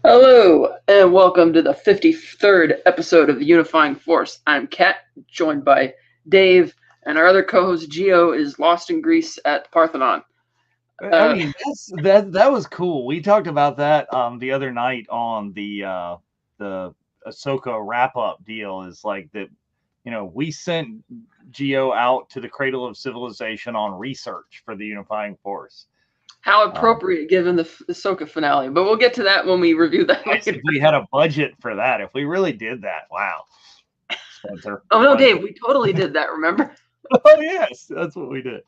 Hello, and welcome to the 53rd episode of the Unifying Force. I'm Kat, joined by Dave, and our other co-host Gio is lost in Greece at the Parthenon. I mean, that was cool. We talked about that the other night on the Ahsoka wrap up deal. Is like that, we sent Geo out to the cradle of civilization on research for the Unifying Force. How appropriate given the Ahsoka finale, but we'll get to that when we review that. If we had a budget for that, if we really did that, wow, Spencer. Oh no, Dave, we totally did that. Remember? Oh yes, that's what we did.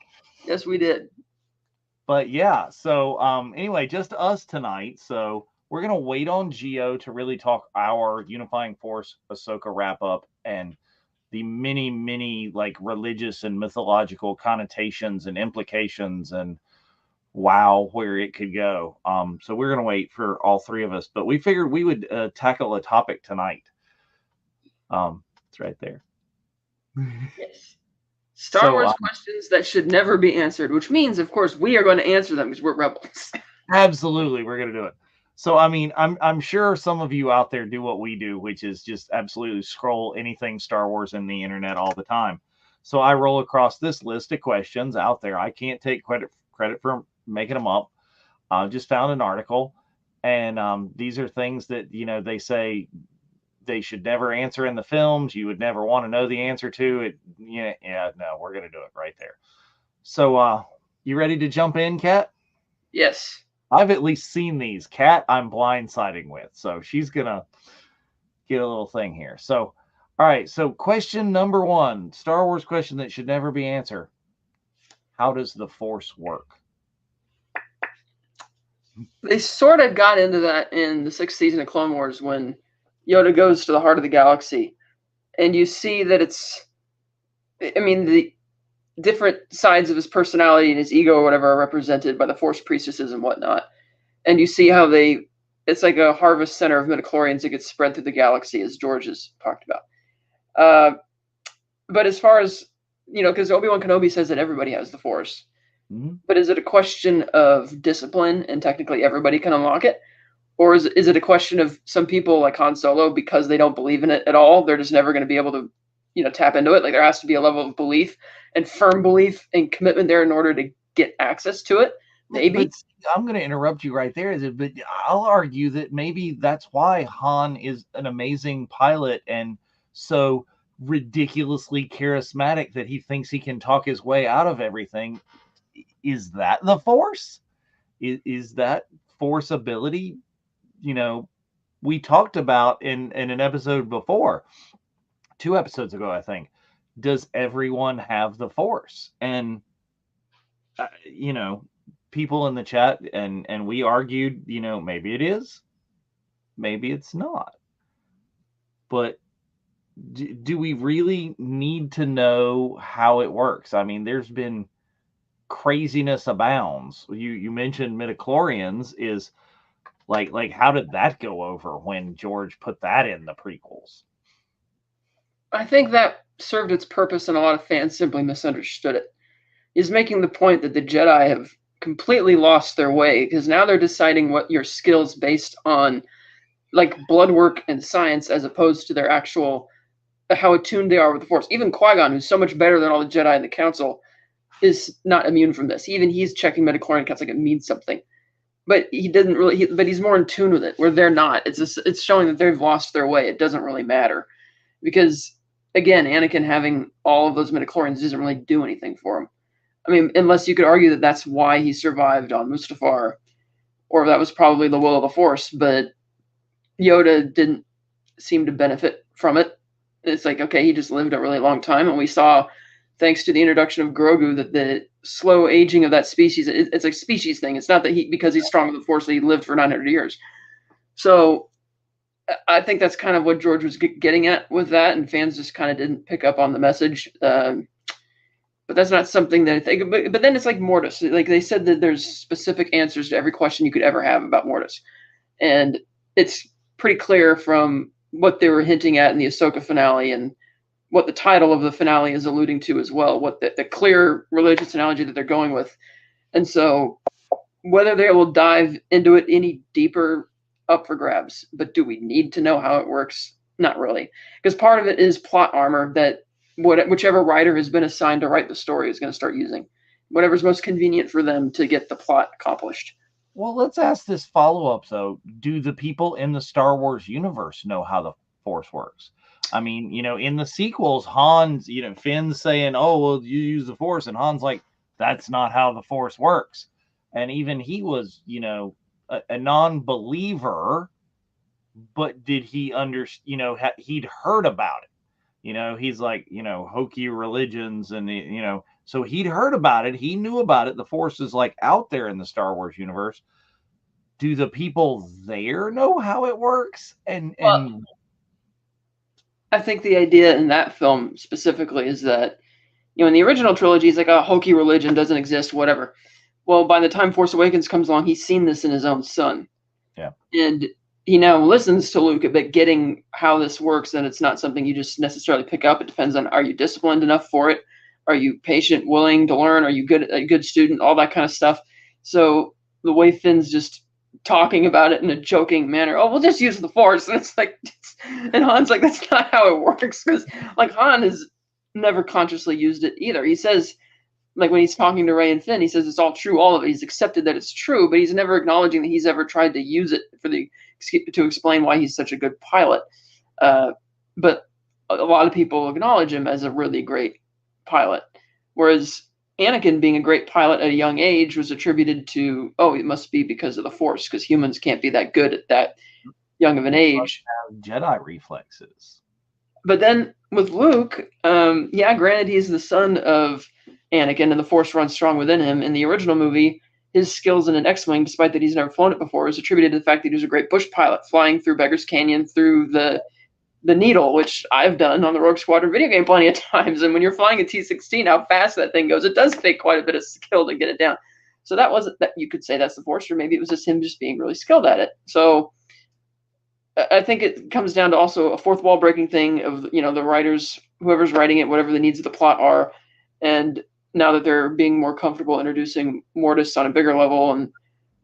Yes, we did. But yeah, so anyway, just us tonight. So we're gonna wait on Geo to really talk our Unifying Force Ahsoka wrap up and the many like religious and mythological connotations and implications and wow, where it could go. So we're gonna wait for all three of us, but we figured we would tackle a topic tonight. It's right there. Yes. Star Wars questions that should never be answered, which means, of course, we are going to answer them because we're rebels. Absolutely, we're going to do it. So, I mean, I'm sure some of you out there do what we do, which is just absolutely scroll anything Star Wars in the internet all the time. So I roll across this list of questions out there. I can't take credit for making them up. I just found an article, and these are things that, they say they should never answer in the films. You would never want to know the answer to it. Yeah, no, we're going to do it right there. So, you ready to jump in, Kat? Yes. I've at least seen these. Kat, I'm blindsiding with. So she's going to get a little thing here. So, all right. So question number 1, Star Wars question that should never be answered. How does the Force work? They sort of got into that in the 6th season of Clone Wars when Yoda goes to the heart of the galaxy, and you see that the different sides of his personality and his ego or whatever are represented by the Force priestesses and whatnot. And you see how it's like a harvest center of midichlorians that gets spread through the galaxy, as George has talked about. But as far as, because Obi-Wan Kenobi says that everybody has the Force. Mm-hmm. But is it a question of discipline and technically everybody can unlock it? Or is it a question of some people like Han Solo, because they don't believe in it at all, they're just never going to be able to, tap into it? Like there has to be a level of belief and firm belief and commitment there in order to get access to it. Maybe. But I'm going to interrupt you right there. But I'll argue that maybe that's why Han is an amazing pilot and so ridiculously charismatic that he thinks he can talk his way out of everything. Is that the Force? Is that Force ability? We talked about in an episode before, 2 episodes ago, I think, does everyone have the Force? And, people in the chat and we argued, maybe it is, maybe it's not. But do we really need to know how it works? I mean, there's been craziness abounds. You mentioned midichlorians is like how did that go over when George put that in the prequels? I think that served its purpose and a lot of fans simply misunderstood it. He's making the point that the Jedi have completely lost their way because now they're deciding what your skills based on like blood work and science as opposed to their actual how attuned they are with the Force. Even Qui-Gon, who's so much better than all the Jedi in the Council, is not immune from this. Even he's checking midichlorian counts like it means something. But he didn't really. But he's more in tune with it, where they're not. It's showing that they've lost their way. It doesn't really matter, because again, Anakin having all of those midichlorians doesn't really do anything for him. I mean, unless you could argue that that's why he survived on Mustafar, or that was probably the will of the Force, but Yoda didn't seem to benefit from it. It's like, okay, he just lived a really long time, and we saw, thanks to the introduction of Grogu, that the slow aging of that species, it's a species thing. It's not that because he's strong with the Force, that he lived for 900 years. So I think that's kind of what George was getting at with that, and fans just kind of didn't pick up on the message. But that's not something that I think. But then it's like Mortis. Like they said that there's specific answers to every question you could ever have about Mortis, and it's pretty clear from what they were hinting at in the Ahsoka finale and what the title of the finale is alluding to as well. What the clear religious analogy that they're going with, and so whether they will dive into it any deeper, up for grabs. But do we need to know how it works? Not really, because part of it is plot armor that whichever writer has been assigned to write the story is going to start using whatever's most convenient for them to get the plot accomplished. Well, let's ask this follow-up though. Do the people in the Star Wars universe know how the Force works? I mean, in the sequels, Han's, Finn's saying, "Oh, well, you use the Force," and Han's like, "That's not how the Force works." And even he was, a non-believer, but did he he'd heard about it. He's like, hokey religions, and so he'd heard about it. He knew about it. The Force is like out there in the Star Wars universe. Do the people there know how it works? And I think the idea in that film specifically is that, in the original trilogy, it's like a hokey religion doesn't exist, whatever. Well, by the time Force Awakens comes along, he's seen this in his own son. Yeah. And he now listens to Luke about getting how this works, and it's not something you just necessarily pick up. It depends on, are you disciplined enough for it? Are you patient, willing to learn? Are you a good student? All that kind of stuff. So the way Finn's just talking about it in a joking manner, oh, we'll just use the Force. And it's like, and Han's like, that's not how it works. Because like Han has never consciously used it either. He says, like when he's talking to Rey and Finn, he says it's all true, all of it. He's accepted that it's true, but he's never acknowledging that he's ever tried to use it to explain why he's such a good pilot. But a lot of people acknowledge him as a really great pilot, whereas Anakin being a great pilot at a young age was attributed to, oh, it must be because of the Force, because humans can't be that good at that young of an age. Jedi reflexes. But then with Luke, granted, he's the son of Anakin, and the Force runs strong within him. In the original movie, his skills in an X-Wing, despite that he's never flown it before, is attributed to the fact that he was a great bush pilot, flying through Beggar's Canyon, through the Needle, which I've done on the Rogue Squadron video game plenty of times. And when you're flying a T-16, how fast that thing goes, it does take quite a bit of skill to get it down. So that wasn't that you could say that's the Force, or maybe it was just him just being really skilled at it. So I think it comes down to also a fourth wall breaking thing of, the writers, whoever's writing it, whatever the needs of the plot are. And now that they're being more comfortable introducing Mortis on a bigger level, and,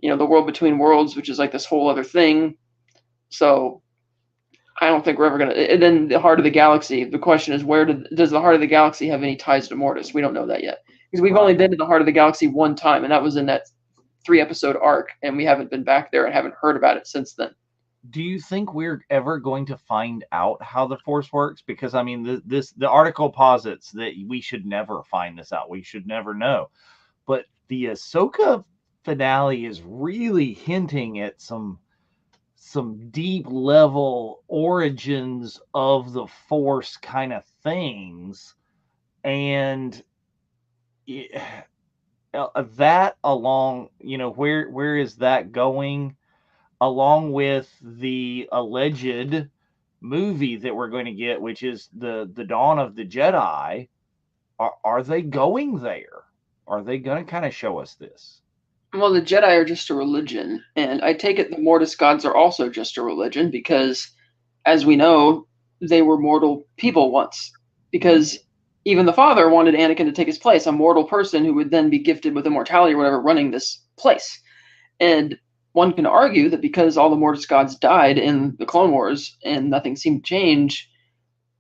the world between worlds, which is like this whole other thing. So I don't think we're ever going to. And then the heart of the galaxy. The question is, does the heart of the galaxy have any ties to Mortis? We don't know that yet, because we've only been to the heart of the galaxy one time, and that was in that 3-episode arc, and we haven't been back there and haven't heard about it since then. Do you think we're ever going to find out how the Force works? Because I mean, the article posits that we should never find this out. We should never know. But the Ahsoka finale is really hinting at some deep level origins of the Force kind of things, and that along, where is that going? Along with the alleged movie that we're going to get, which is the Dawn of the Jedi, are they going there? Are they going to kind of show us this? Well, the Jedi are just a religion, and I take it the Mortis gods are also just a religion because, as we know, they were mortal people once. Because even the Father wanted Anakin to take his place, a mortal person who would then be gifted with immortality or whatever, running this place. And one can argue that because all the Mortis gods died in the Clone Wars and nothing seemed to change,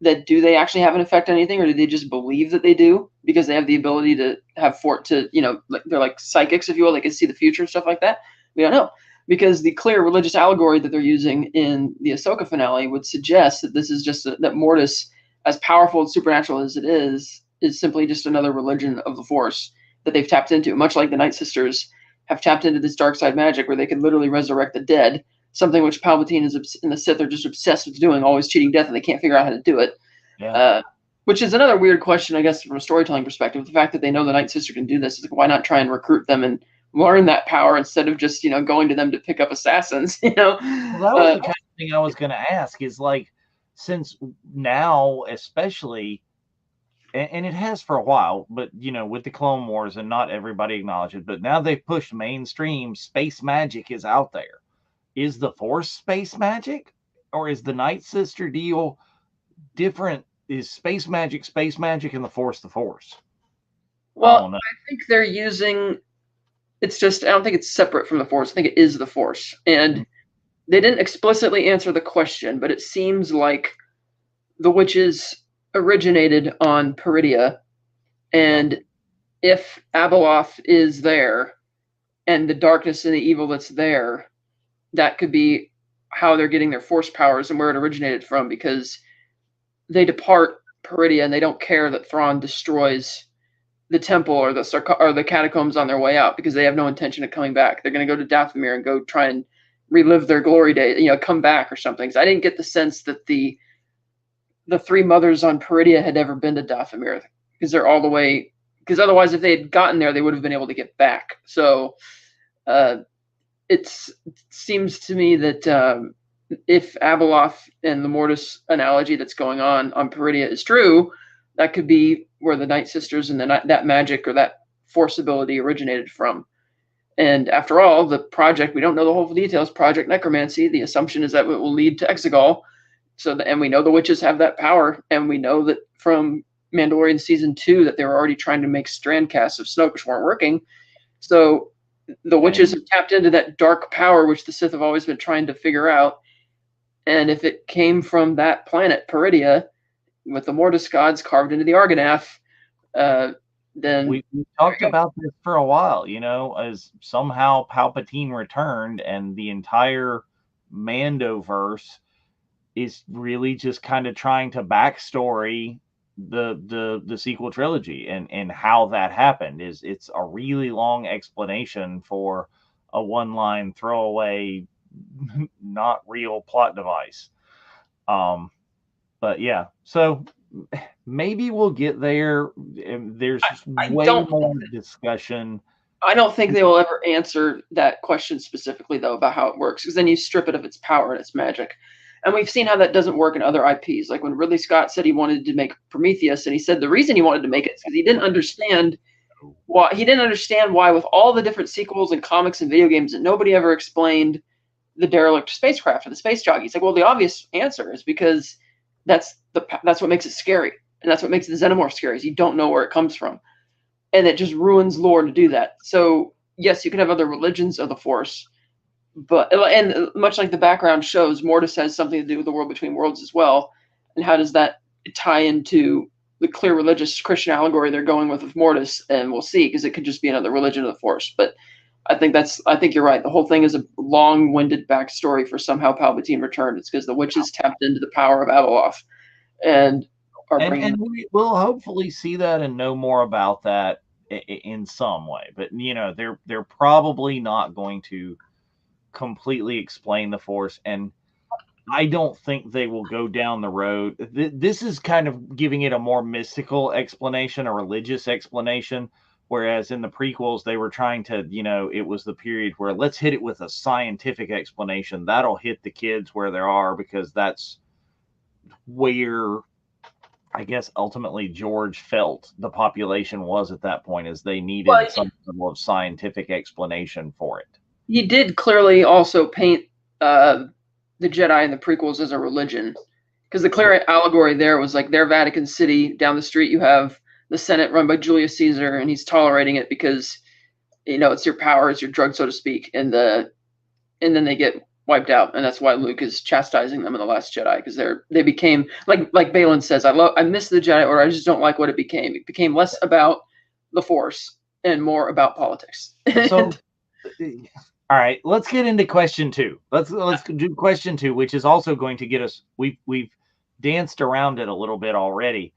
that do they actually have an effect on anything, or do they just believe that they do because they have the ability to they're like psychics, if you will, they can see the future and stuff like that? We don't know, because the clear religious allegory that they're using in the Ahsoka finale would suggest that this is just that Mortis, as powerful and supernatural as it is simply just another religion of the Force, that they've tapped into, much like the Night Sisters have tapped into this dark side magic where they can literally resurrect the dead, something which Palpatine and the Sith are just obsessed with doing, always cheating death, and they can't figure out how to do it. Yeah. Which is another weird question, I guess, from a storytelling perspective. The fact that they know the Night Sister can do this is like, why not try and recruit them and learn that power instead of just, going to them to pick up assassins, Well, that was the kind of thing I was going to ask is like, since now, especially, and it has for a while, but with the Clone Wars, and not everybody acknowledged it, but now they've pushed mainstream space magic is out there. Is the Force space magic, or is the Night Sister deal different? Is space magic, and the Force the Force? Well, I think they're using. It's just, I don't think it's separate from the Force. I think it is the Force. And they didn't explicitly answer the question, but it seems like the witches originated on Peridia. And if Abeloth is there and the darkness and the evil that's there, that could be how they're getting their Force powers and where it originated from, because they depart Peridia and they don't care that Thrawn destroys the temple or the catacombs on their way out, because they have no intention of coming back. They're going to go to Dathomir and go try and relive their glory day, come back or something. So I didn't get the sense that the three mothers on Peridia had ever been to Dathomir, because they're all the way. Because otherwise, if they had gotten there, they would have been able to get back. So it seems to me that if Abeloth and the Mortis analogy that's going on Peridia is true, that could be where the Night Sisters and that magic or that Force ability originated from. And after all, the project, we don't know the whole details, Project Necromancy, the assumption is that it will lead to Exegol. And we know the witches have that power, and we know that from Mandalorian Season 2 that they were already trying to make strand casts of Snoke, which weren't working. So the witches have tapped into that dark power, which the Sith have always been trying to figure out. And if it came from that planet, Peridia, with the Mortis gods carved into the Argonath, then we talked about this for a while, as somehow Palpatine returned and the entire Mandoverse is really just kind of trying to backstory the sequel trilogy and how that happened. It's a really long explanation for a one-line throwaway, not real plot device. But yeah, so maybe we'll get there. There's way more discussion. I don't think they will ever answer that question specifically, though, about how it works, because then you strip it of its power and its magic. And we've seen how that doesn't work in other IPs. Like when Ridley Scott said he wanted to make Prometheus, and he said the reason he wanted to make it is because he didn't understand why with all the different sequels and comics and video games that nobody ever explained the derelict spacecraft or the space jockey. He's like, well, the obvious answer is because that's what makes it scary, and that's what makes the xenomorph scary, is you don't know where it comes from, and it just ruins lore to do that. So yes, you can have other religions of the Force, and much like the background shows, Mortis has something to do with the world between worlds as well. And how does that tie into the clear religious Christian allegory they're going with Mortis? And we'll see, because it could just be another religion of the Force. But I think you're right. The whole thing is a long-winded backstory for somehow Palpatine returned. It's because the witches tapped into the power of Abeloth, and we'll hopefully see that and know more about that in some way. But they're probably not going to completely explain the Force, and I don't think they will go down the road. This is kind of giving it a more mystical explanation, a religious explanation. Whereas in the prequels, they were trying to, it was the period where let's hit it with a scientific explanation. That'll hit the kids where they are, because that's where, I guess, ultimately George felt the population was at that point, is they needed some level of scientific explanation for it. He did clearly also paint the Jedi in the prequels as a religion, because the clear allegory there was like their Vatican City. Down the street, you have the Senate run by Julius Caesar, and he's tolerating it because, it's your power, it's your drug, so to speak. And then they get wiped out, and that's why Luke is chastising them in The Last Jedi, because they became like Balin says, I miss the Jedi Order. I just don't like what it became. It became less about the Force and more about politics. So, all right, let's get into question 2. Let's do question 2, which is also going to get us. We've danced around it a little bit already.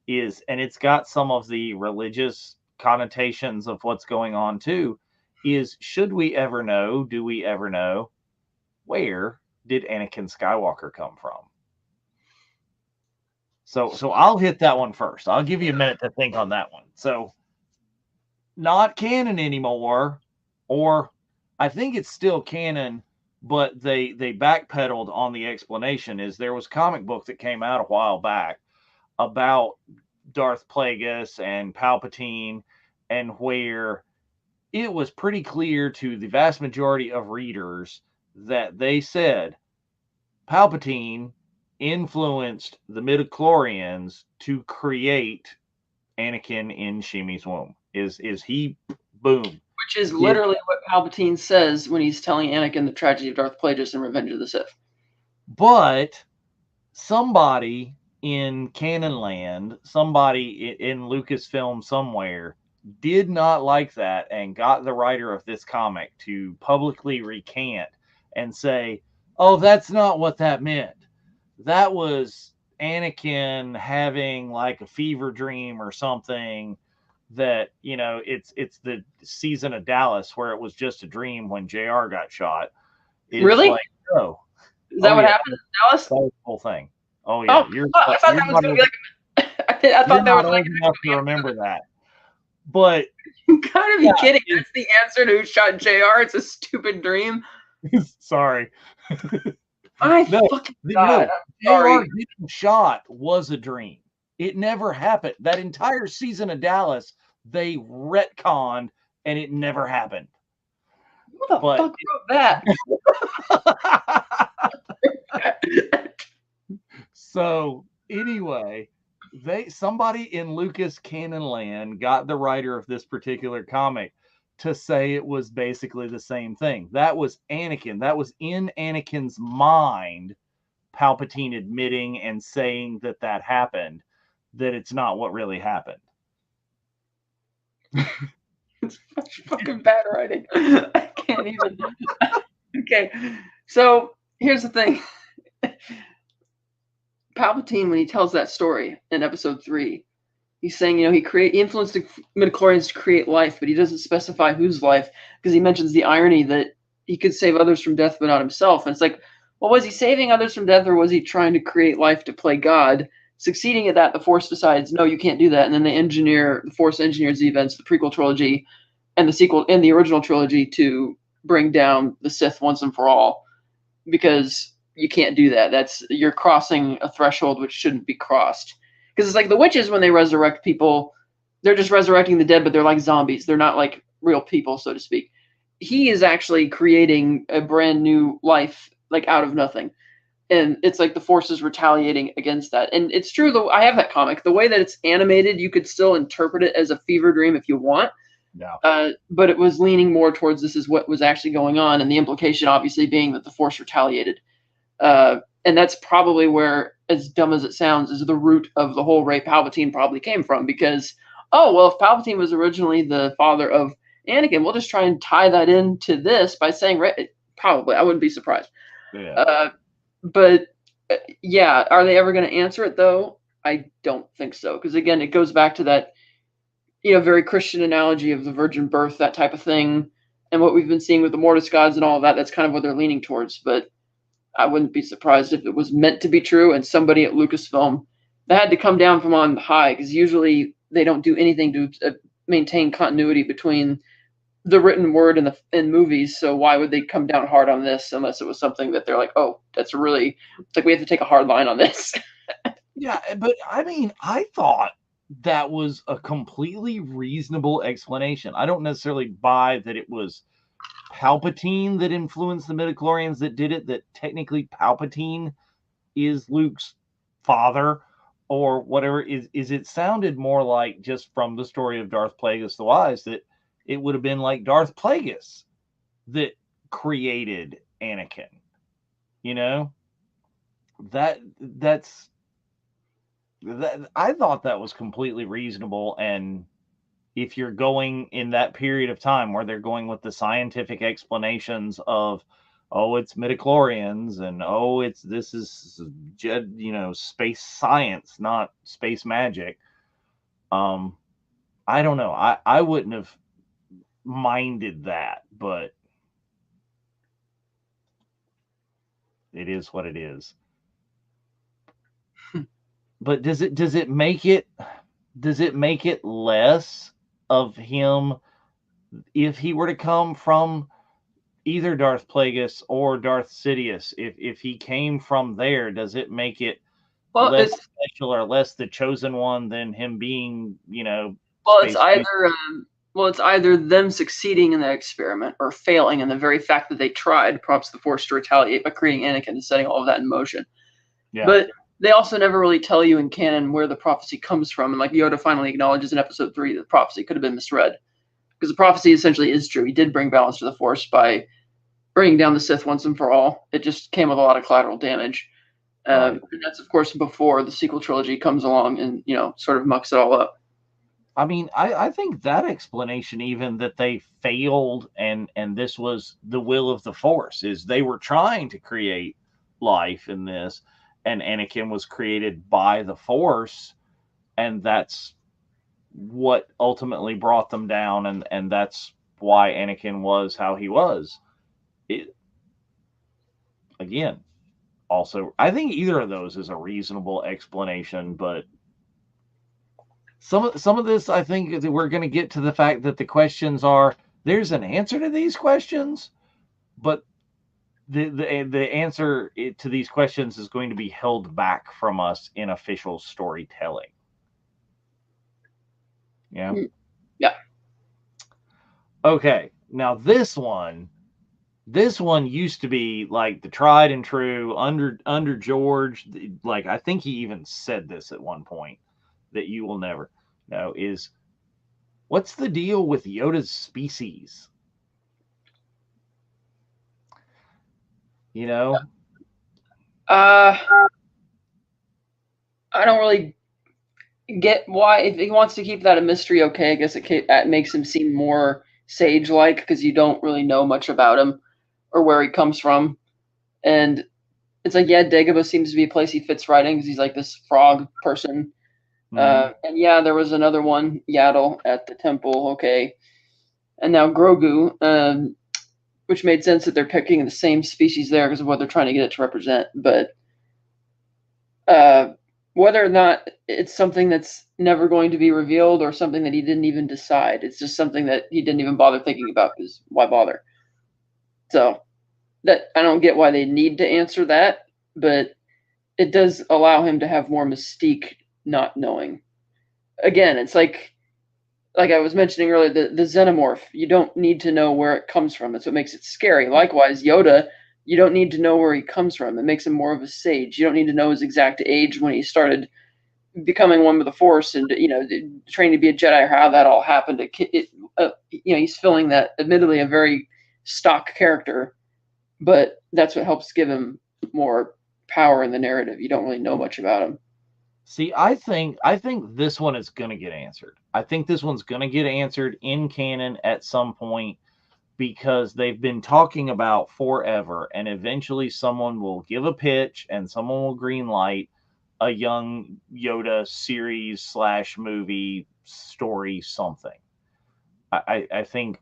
And it's got some of the religious connotations of what's going on too is, should we ever know, do we ever know, where did Anakin Skywalker come from? So I'll hit that one first. I'll give you a minute to think on that one. So, not canon anymore, or I think it's still canon, but they backpedaled on the explanation. Is there was a comic book that came out a while back about Darth Plagueis and Palpatine, and where it was pretty clear to the vast majority of readers that they said Palpatine influenced the midichlorians to create Anakin in Shimi's womb. Is he boom? Which is literally what Palpatine says when he's telling Anakin the tragedy of Darth Plagueis in Revenge of the Sith. But somebody in canon land, somebody in Lucasfilm somewhere, did not like that and got the writer of this comic to publicly recant and say, oh, that's not what that meant. That was Anakin having like a fever dream or something, that, you know, it's the season of Dallas where it was just a dream when JR got shot. It's really? Like, oh. Is that what happened in Dallas? That was the whole thing. Oh yeah. I thought that was going to be like I thought that was like enough to remember that. But you gotta be kidding. That's the answer to who shot JR. It's a stupid dream. Sorry. Fucking God. JR getting shot was a dream. It never happened. That entire season of Dallas, they retconned, and it never happened. Who the fuck wrote that? So anyway, somebody in Lucas Canon land got the writer of this particular comic to say it was basically the same thing. That was Anakin. That was in Anakin's mind, Palpatine admitting and saying that that happened, that it's not what really happened. It's fucking bad writing. I can't even. Okay, so here's the thing. Palpatine, when he tells that story in episode 3, he's saying, you know, he influenced the midichlorians to create life, but he doesn't specify whose life, because he mentions the irony that he could save others from death but not himself. And it's like, well, was he saving others from death, or was he trying to create life to play God? Succeeding at that, the Force decides, no, you can't do that. And then the Force engineers the events, the prequel trilogy and the sequel and the original trilogy, to bring down the Sith once and for all, because you can't do that. You're crossing a threshold which shouldn't be crossed. Because it's like the witches, when they resurrect people, they're just resurrecting the dead, but they're like zombies. They're not like real people, so to speak. He is actually creating a brand new life, like out of nothing. And it's like the Force is retaliating against that. And it's true, though, I have that comic. The way that it's animated, you could still interpret it as a fever dream if you want. Yeah. But it was leaning more towards this is what was actually going on, and the implication obviously being that the Force retaliated. And that's probably where, as dumb as it sounds, is the root of the whole Rey Palpatine probably came from. Because, oh, well, if Palpatine was originally the father of Anakin, we'll just try and tie that into this by saying Rey. Probably, I wouldn't be surprised. Yeah. But yeah, are they ever going to answer it though? I don't think so. Because again, it goes back to that, you know, very Christian analogy of the virgin birth, that type of thing, and what we've been seeing with the Mortis gods and all of that. That's kind of what they're leaning towards. But I wouldn't be surprised if it was meant to be true, and somebody at Lucasfilm that had to come down from on high, because usually they don't do anything to maintain continuity between the written word and the movies. So why would they come down hard on this unless it was something that they're like, oh, it's like we have to take a hard line on this. Yeah, but I mean, I thought that was a completely reasonable explanation. I don't necessarily buy that it was Palpatine that influenced the midichlorians that did it, that technically Palpatine is Luke's father or whatever. Is it sounded more like, just from the story of Darth Plagueis the Wise, that it would have been like Darth Plagueis that created Anakin. You know? That's I thought that was completely reasonable. And if you're going in that period of time where they're going with the scientific explanations of, oh, it's midichlorians, and oh, this is, you know, space science, not space magic. I don't know. I wouldn't have minded that, but it is what it is. But does it make it less of him if he were to come from either Darth Plagueis or Darth Sidious? If he came from there, does it make it Well, less it's special or less the chosen one than him being, well, it's Space either Beast? it's either them succeeding in that experiment or failing, and the very fact that they tried prompts the Force to retaliate by creating Anakin and setting all of that in motion. Yeah, But they also never really tell you in canon where the prophecy comes from, and like Yoda finally acknowledges in Episode 3 that the prophecy could have been misread because the prophecy essentially is true. He did bring balance to the Force by bringing down the Sith once and for all. It just came with a lot of collateral damage. right. And that's, of course, before the sequel trilogy comes along and, sort of mucks it all up. I mean, I think that explanation, even that they failed and this was the will of the Force, is they were trying to create life in this, and Anakin was created by the Force, and that's what ultimately brought them down, and that's why Anakin was how he was. It, again, also, I think either of those is a reasonable explanation, but some of this, I think we're going to get to the fact that the questions are there's an answer to these questions, but the answer to these questions is going to be held back from us in official storytelling. Yeah. Yeah. Okay. Now this one used to be like the tried and true under George. Like I think he even said this at one point that you will never know is what's the deal with Yoda's species? You know, Uh, I don't really get why. If he wants to keep that a mystery, okay, I guess it makes him seem more sage-like because you don't really know much about him or where he comes from. And it's like, yeah, Dagobah seems to be a place he fits right in because he's like this frog person. mm-hmm. And yeah, there was another one, Yaddle, at the temple, okay. And now Grogu, which made sense that they're picking the same species there because of what they're trying to get it to represent. But uh, whether or not it's something that's never going to be revealed or something that he didn't even decide, it's just something that he didn't even bother thinking about because why bother? So that I don't get why they need to answer that, but it does allow him to have more mystique not knowing. Again, it's like I was mentioning earlier, the xenomorph, you don't need to know where it comes from. That's what makes it scary. Likewise, Yoda, you don't need to know where he comes from. It makes him more of a sage. You don't need to know his exact age when he started becoming one with the Force and training to be a Jedi, or how that all happened. He's filling that, admittedly, a very stock character, but that's what helps give him more power in the narrative. You don't really know much about him. See, I think this one is going to get answered. I think this one's going to get answered in canon at some point because they've been talking about forever, and eventually someone will give a pitch and someone will green light a young Yoda series slash movie story something. I think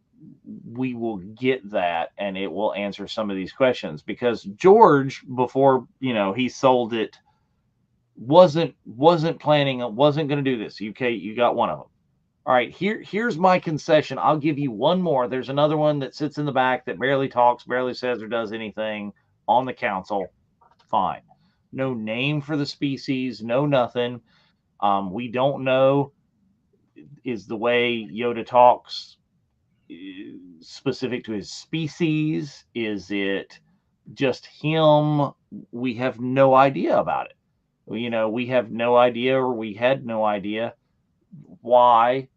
we will get that and it will answer some of these questions because George, before he sold it, wasn't planning, wasn't going to do this. Okay, you got one of them. All right, here's my concession. I'll give you one more. There's another one that sits in the back that barely talks, barely says or does anything on the council. Fine. No name for the species, no nothing. We don't know is the way Yoda talks specific to his species? Is it just him? We have no idea about it. We have no idea, or we had no idea why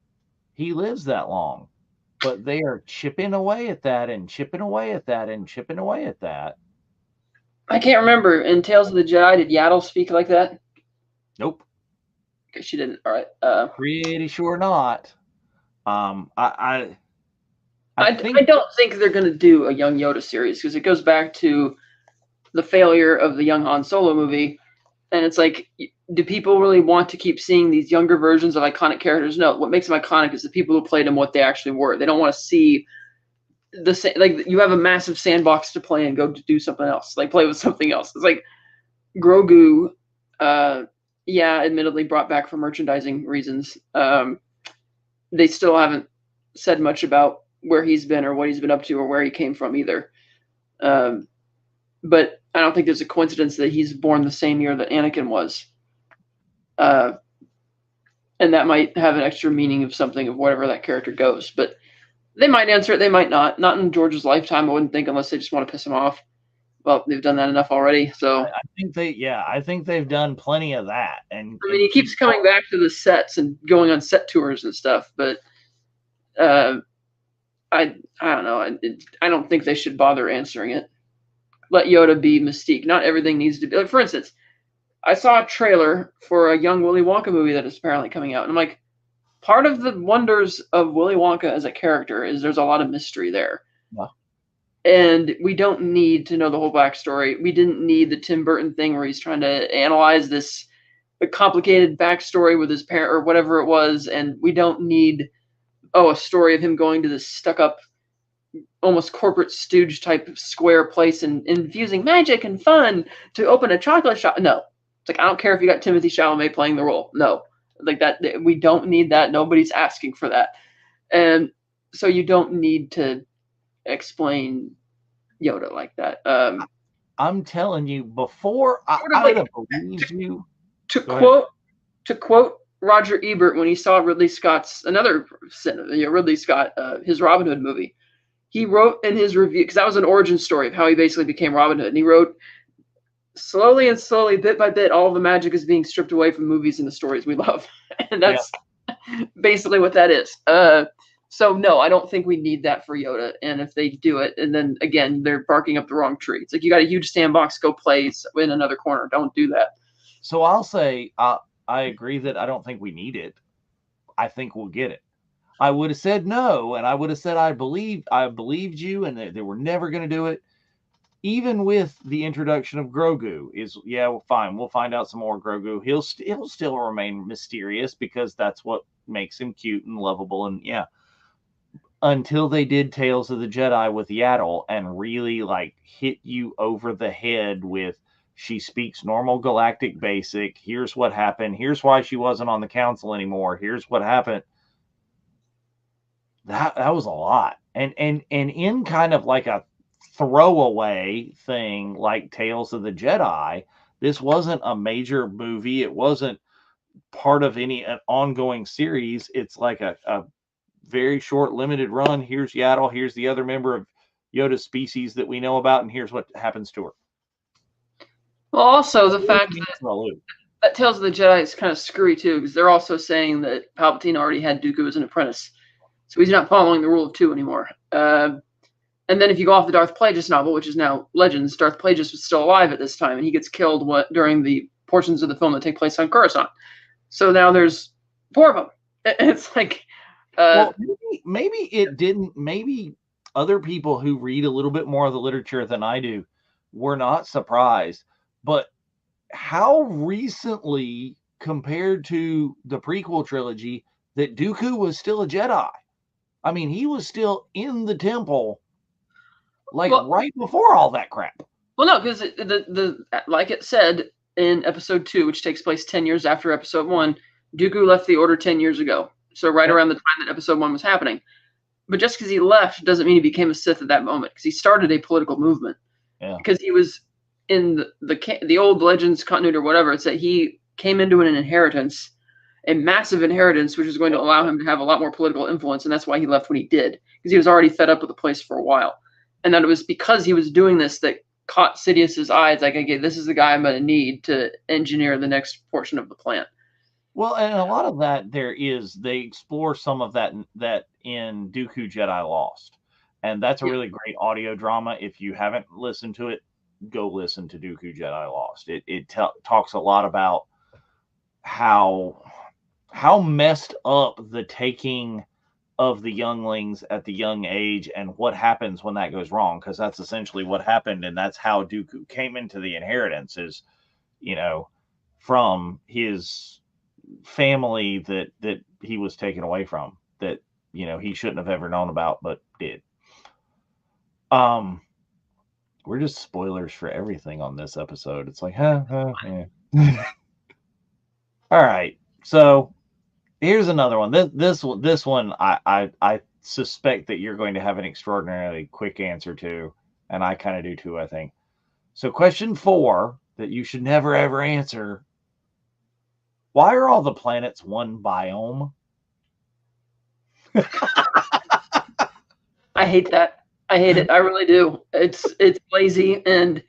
he lives that long. But they are chipping away at that and chipping away at that and chipping away at that. I can't remember. In Tales of the Jedi, did Yaddle speak like that? Nope. Okay, she didn't. All right. Pretty sure not. I I think don't think they're going to do a Young Yoda series because it goes back to the failure of the Young Han Solo movie, And it's like, do people really want to keep seeing these younger versions of iconic characters? No. What makes them iconic is the people who played them what they actually were. They don't want to see the same. Like, you have a massive sandbox to play and go to do something else. Like, play with something else. It's like Grogu. Yeah, admittedly brought back for merchandising reasons. They still haven't said much about where he's been or what he's been up to or where he came from either. But I don't think there's a coincidence that he's born the same year that Anakin was. And that might have an extra meaning of something of whatever that character goes. But they might answer it, they might not. Not in George's lifetime, I wouldn't think, unless they just want to piss him off. Well, they've done that enough already. So I think they've done plenty of that. And I mean, he keeps coming back to the sets and going on set tours and stuff, but I don't know. I don't think they should bother answering it. Let Yoda be Mystique. Not everything needs to be. Like, for instance, I saw a trailer for a young Willy Wonka movie that is apparently coming out, and I'm like, part of the wonders of Willy Wonka as a character is there's a lot of mystery there. Wow. And we don't need to know the whole backstory. We didn't need the Tim Burton thing where he's trying to analyze this complicated backstory with his parent or whatever it was, and we don't need a story of him going to this stuck-up, almost corporate stooge type of square place and infusing magic and fun to open a chocolate shop. No. It's like, I don't care if you got Timothy Chalamet playing the role. No. Like that, we don't need that. Nobody's asking for that. And so you don't need to explain Yoda like that. I'm telling you, before I would have believed you. To quote Roger Ebert when he saw Ridley Scott's Ridley Scott, his Robin Hood movie, he wrote in his review, because that was an origin story of how he basically became Robin Hood, and he wrote, slowly and slowly, bit by bit, all the magic is being stripped away from movies and the stories we love. And that's basically what that is. So no, I don't think we need that for Yoda. And if they do it, and then again, they're barking up the wrong tree. It's like, you got a huge sandbox, go play in another corner. Don't do that. So I'll say, I agree that I don't think we need it. I think we'll get it. I would have said no, and I would have said I believed you, and they were never going to do it. Even with the introduction of Grogu, well, fine, we'll find out some more Grogu. He'll still remain mysterious because that's what makes him cute and lovable, and until they did Tales of the Jedi with Yaddle and really like hit you over the head with, she speaks normal galactic basic. Here's what happened. Here's why she wasn't on the council anymore. Here's what happened. That was a lot. And in kind of like a throwaway thing like Tales of the Jedi, this wasn't a major movie. It wasn't part of an ongoing series. It's like a very short, limited run. Here's Yaddle. Here's the other member of Yoda's species that we know about, and here's what happens to her. Well, also the fact that Tales of the Jedi is kind of screwy too, because they're also saying that Palpatine already had Dooku as an apprentice, so he's not following the rule of two anymore. And then if you go off the Darth Plagueis novel, which is now Legends, Darth Plagueis was still alive at this time, and he gets killed during the portions of the film that take place on Coruscant. So now there's 4 of them. It's like, well, maybe it didn't. Maybe other people who read a little bit more of the literature than I do were not surprised. But how recently, compared to the prequel trilogy, that Dooku was still a Jedi? I mean, he was still in the temple, right before all that crap. Well, no, because like it said in Episode 2, which takes place 10 years after Episode 1, Dooku left the Order 10 years ago. So right around the time that Episode 1 was happening. But just because he left doesn't mean he became a Sith at that moment, because he started a political movement. Yeah. Because he was in the old Legends continuity or whatever. It's that he came into an inheritance, a massive inheritance, which is going to allow him to have a lot more political influence, and that's why he left when he did, because he was already fed up with the place for a while. And that it was because he was doing this that caught Sidious's eyes, like, okay, this is the guy I'm going to need to engineer the next portion of the plan. Well, and a lot of that they explore some of that in Dooku Jedi Lost. And that's a really great audio drama. If you haven't listened to it, go listen to Dooku Jedi Lost. It talks a lot about how messed up the taking of the younglings at the young age and what happens when that goes wrong, because that's essentially what happened, and that's how Dooku came into the inheritance. Is from his family that he was taken away from, that he shouldn't have ever known about but did. We're just spoilers for everything on this episode. It's like, yeah. All right, so here's another one. This one I suspect that you're going to have an extraordinarily quick answer to, and I kind of do too, I think. So question 4 that you should never ever answer: why are all the planets one biome? I hate that. I hate it. I really do. It's lazy, and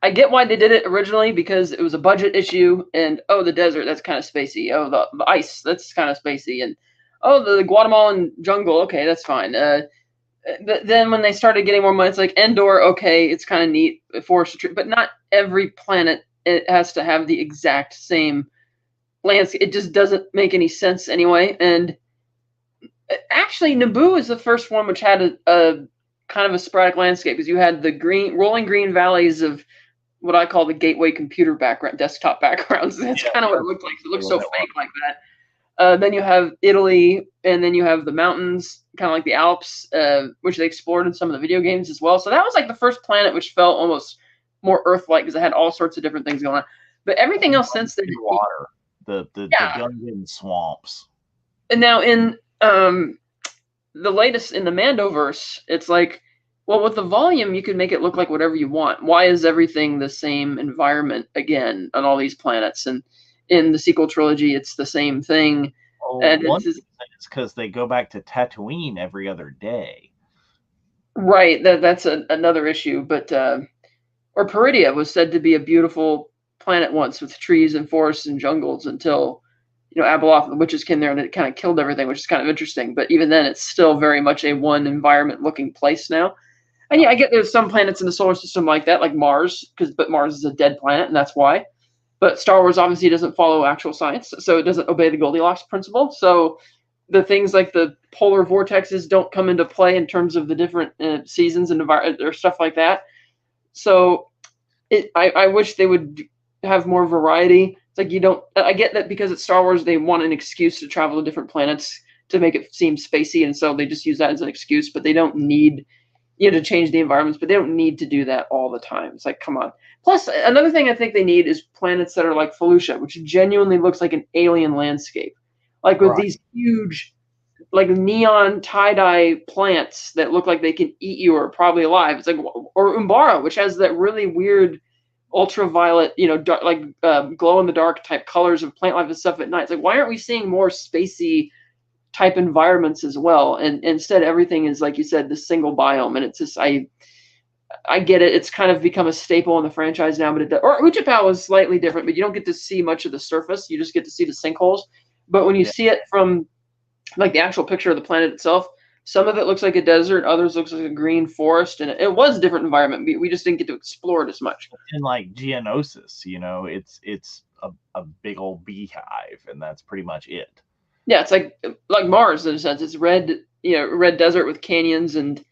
I get why they did it originally because it was a budget issue. And oh, the desert, that's kind of spacey. Oh, the ice, that's kind of spacey. And oh, the Guatemalan jungle, okay, that's fine. But then when they started getting more money, it's like Endor, okay, it's kind of neat, forest, but not every planet it has to have the exact same landscape. It just doesn't make any sense anyway. And actually, Naboo is the first one which had a kind of a sporadic landscape, because you had the rolling green valleys of what I call the gateway computer background, desktop backgrounds. That's kind of what it looked like. It looks so fake like that. Then you have Italy, and then you have the mountains, kind of like the Alps, which they explored in some of the video games as well. So that was like the first planet which felt almost more Earth-like, because it had all sorts of different things going on. But everything else since then, water, the Gungan swamps. And now in the latest in the Mandoverse, it's like, well, with the volume, you can make it look like whatever you want. Why is everything the same environment again on all these planets? And in the sequel trilogy, it's the same thing. Oh, and it's because they go back to Tatooine every other day. Right. That's another issue. But or Peridia was said to be a beautiful planet once, with trees and forests and jungles, until Abeloth, the witches came there and it kind of killed everything, which is kind of interesting. But even then, it's still very much a one environment looking place now. And yeah, I get there's some planets in the solar system like that, like Mars, but Mars is a dead planet, and that's why. But Star Wars obviously doesn't follow actual science, so it doesn't obey the Goldilocks principle. So the things like the polar vortexes don't come into play in terms of the different seasons and or stuff like that. So I wish they would have more variety. It's like, you don't. I get that because it's Star Wars, they want an excuse to travel to different planets to make it seem spacey, and so they just use that as an excuse. But they don't need to change the environments, but they don't need to do that all the time. It's like, come on. Plus, another thing I think they need is planets that are like Felucia, which genuinely looks like an alien landscape, like with these huge, like neon tie-dye plants that look like they can eat you or are probably alive. It's like, or Umbara, which has that really weird ultraviolet, dark, like glow in the dark type colors of plant life and stuff at night. It's like, why aren't we seeing more spacey type environments as well? And instead, everything is, like you said, the single biome. And it's just, I get it. It's kind of become a staple in the franchise now, but or Utapau was slightly different, but you don't get to see much of the surface. You just get to see the sinkholes. But when you see it from like the actual picture of the planet itself, some of it looks like a desert, others looks like a green forest, and it was a different environment. We just didn't get to explore it as much. And like Geonosis, it's a big old beehive, and that's pretty much it. Yeah, it's like Mars in a sense. It's red, red desert with canyons and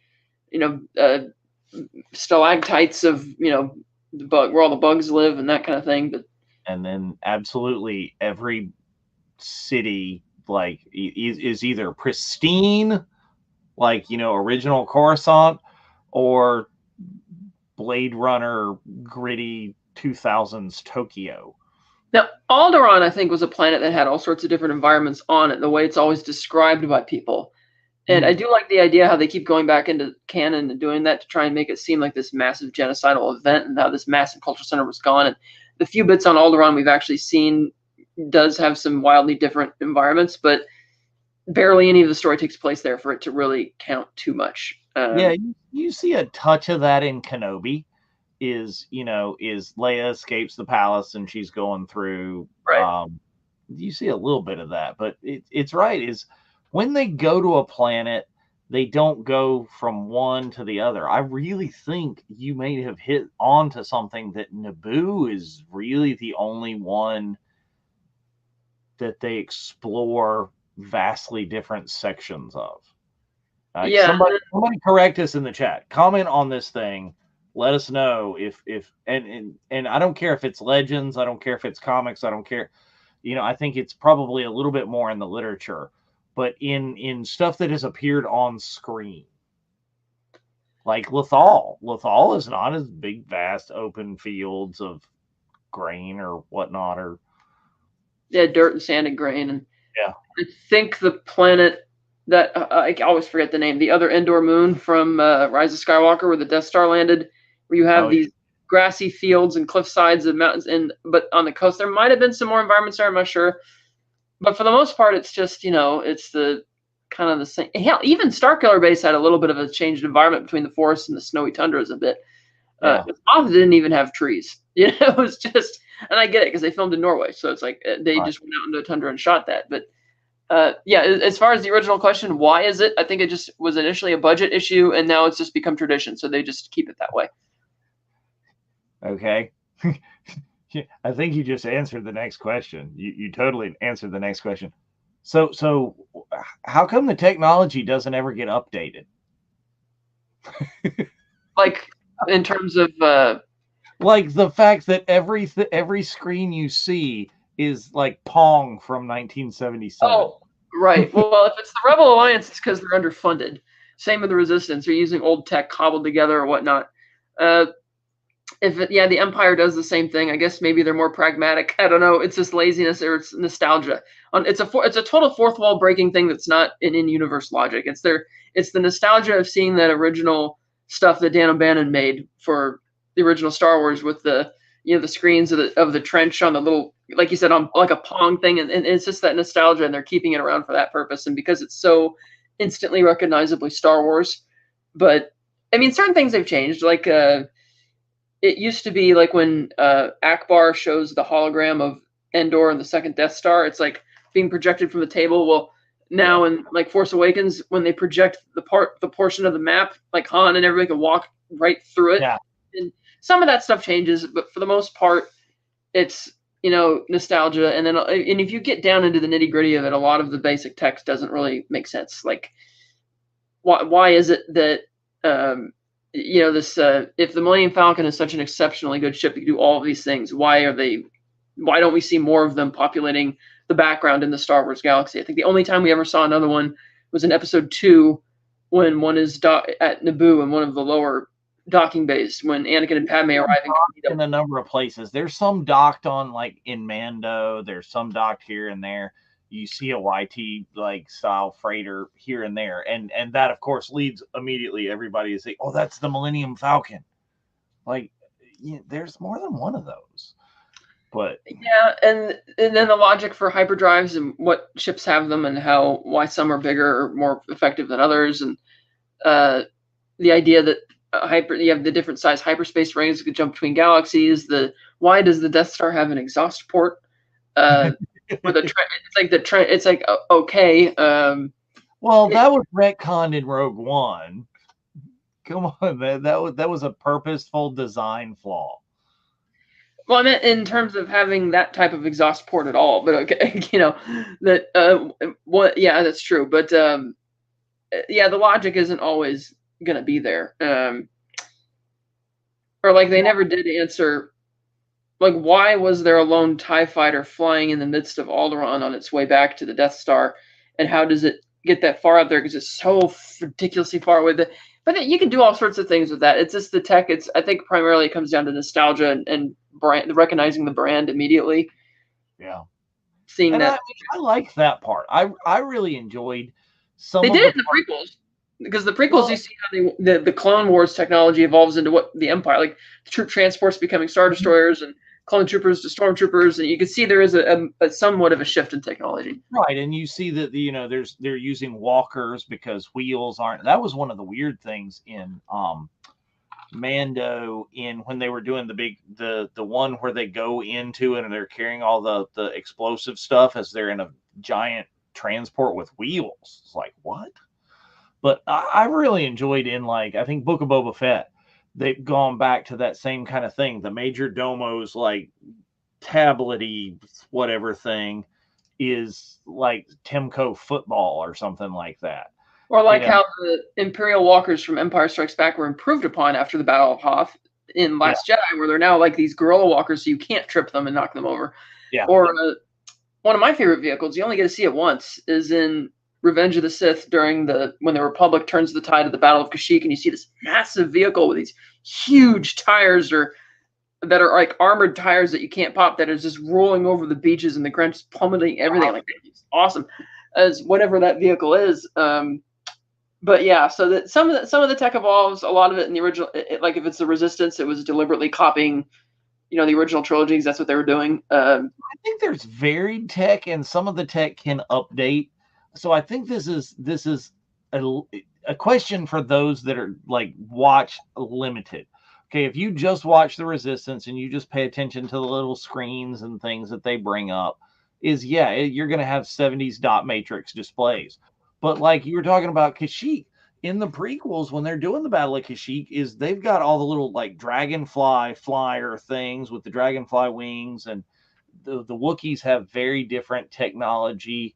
stalactites of the bug where all the bugs live and that kind of thing. But and then absolutely every city like is either pristine, like original Coruscant, or Blade Runner gritty 2000s Tokyo. Now, Alderaan, I think, was a planet that had all sorts of different environments on it, the way it's always described by people. And I do like the idea how they keep going back into canon and doing that to try and make it seem like this massive genocidal event, and how this massive cultural center was gone. And the few bits on Alderaan we've actually seen does have some wildly different environments, but barely any of the story takes place there for it to really count too much. Yeah, you see a touch of that in Kenobi. Is Leia escapes the palace and she's going through. Right. You see a little bit of that, but it's right. Is when they go to a planet, they don't go from one to the other. I really think you may have hit on to something, that Naboo is really the only one that they explore vastly different sections of. Yeah. Somebody correct us in the chat. Comment on this thing. let us know if and I don't care if it's legends, I don't care if it's comics, I don't care. I think it's probably a little bit more in the literature, but in stuff that has appeared on screen, like Lethal. Lethal is not as big, vast, open fields of grain or whatnot, or Yeah, dirt and sand and grain. And yeah. I think the planet that I always forget the name, the other Endor moon from Rise of Skywalker, where the Death Star landed, where you have Oh these grassy fields and cliff sides and mountains, and but on the coast there might have been some more environments there. I'm not sure, but for the most part, it's just it's the kind of the same. Hell, even Starkiller Base had a little bit of a changed environment between the forest and the snowy tundras a bit. yeah. Moth didn't even have trees. It was just, and I get it because they filmed in Norway, so it's like they Right. just went out into the tundra and shot that. But yeah, as far as the original question, why is it? I think it just was initially a budget issue, and now it's just become tradition, so they just keep it that way. Okay. I think you just answered the next question. You totally answered the next question. So how come the technology doesn't ever get updated? Like in terms of Like the fact that every screen you see is like Pong from 1977. oh right, well if it's the Rebel Alliance, it's because they're underfunded. Same with the Resistance; they're using old tech cobbled together or whatnot. Uh, yeah, the Empire does the same thing. I guess maybe they're more pragmatic. I don't know. It's just laziness or it's nostalgia. It's a total fourth wall breaking thing that's not in universe logic. It's the nostalgia of seeing that original stuff that Dan O'Bannon made for the original Star Wars with the screens of the trench on the little, like you said, on like a Pong thing, and it's just that nostalgia, and they're keeping it around for that purpose, and because it's so instantly recognizably Star Wars. But I mean, certain things have changed, like it used to be like when Akbar shows the hologram of Endor and the second Death Star, it's like being projected from the table. Well, Yeah. now in like Force Awakens, when they project the portion of the map, like Han and everybody can walk right through it. Yeah. And some of that stuff changes, but for the most part, it's nostalgia. And then and if you get down into the nitty gritty of it, a lot of the basic text doesn't really make sense. Like why is it that this if the Millennium Falcon is such an exceptionally good ship that can do all of these things, why don't we see more of them populating the background in the Star Wars galaxy? I think the only time we ever saw another one was in episode 2 when one is at Naboo in one of the lower docking bays when Anakin and Padme are arriving In a number of places. There's some docked on like in Mando, there's some docked here and there. You see a YT like style freighter here and there, and that of course leads immediately everybody to say, "Oh, that's the Millennium Falcon." Like, there's more than one of those. But yeah, and then the logic for hyperdrives and what ships have them and why some are bigger or more effective than others, and the idea that you have the different size hyperspace rings that could jump between galaxies. Why does the Death Star have an exhaust port? With it's like okay. Well, that was retconned in Rogue One. Come on, man. That was a purposeful design flaw. Well, I meant in terms of having that type of exhaust port at all, but okay, yeah, that's true. But yeah, the logic isn't always going to be there. Or like they never did answer, like why was there a lone TIE fighter flying in the midst of Alderaan on its way back to the Death Star, and how does it get that far out there because it's so ridiculously far away? But you can do all sorts of things with that. It's just the tech. I think primarily it comes down to nostalgia and brand, recognizing the brand immediately. Yeah. Seeing And that I like that part. I really enjoyed some they of did the it in the prequels, because the prequels you see how the Clone Wars technology evolves into what the Empire, like troop transports becoming Star Destroyers and clone troopers to stormtroopers, and you can see there is a somewhat of a shift in technology. right, and you see that they're using walkers because wheels aren't. That was one of the weird things in Mando, in when they were doing the one where they go into it and they're carrying all the explosive stuff as they're in a giant transport with wheels. It's like, what? But I really enjoyed in, like, I think Book of Boba Fett, they've gone back to that same kind of thing. The Major Domo's like tablety whatever thing is like Timco football or something like that. Or like how the Imperial walkers from Empire Strikes Back were improved upon after the Battle of Hoth in Last Jedi, where they're now like these guerrilla walkers, so you can't trip them and knock them over. Yeah. Or one of my favorite vehicles, you only get to see it once, is in Revenge of the Sith when the Republic turns the tide of the Battle of Kashyyyk, and you see this massive vehicle with these huge tires that are like armored tires that you can't pop, that is just rolling over the beaches and the ground, just plummeting everything. Like, it's awesome, as whatever that vehicle is. But yeah, so that some of the tech evolves. A lot of it in the original, like if it's the Resistance, it was deliberately copying, the original trilogies. That's what they were doing. I think there's varied tech, and some of the tech can update. So I think this is a question for those that are like watch limited. Okay, if you just watch the Resistance and you just pay attention to the little screens and things that they bring up, you're going to have 70s dot matrix displays. But like you were talking about Kashyyyk, in the prequels, when they're doing the Battle of Kashyyyk, they've got all the little like dragonfly flyer things with the dragonfly wings, and the Wookiees have very different technology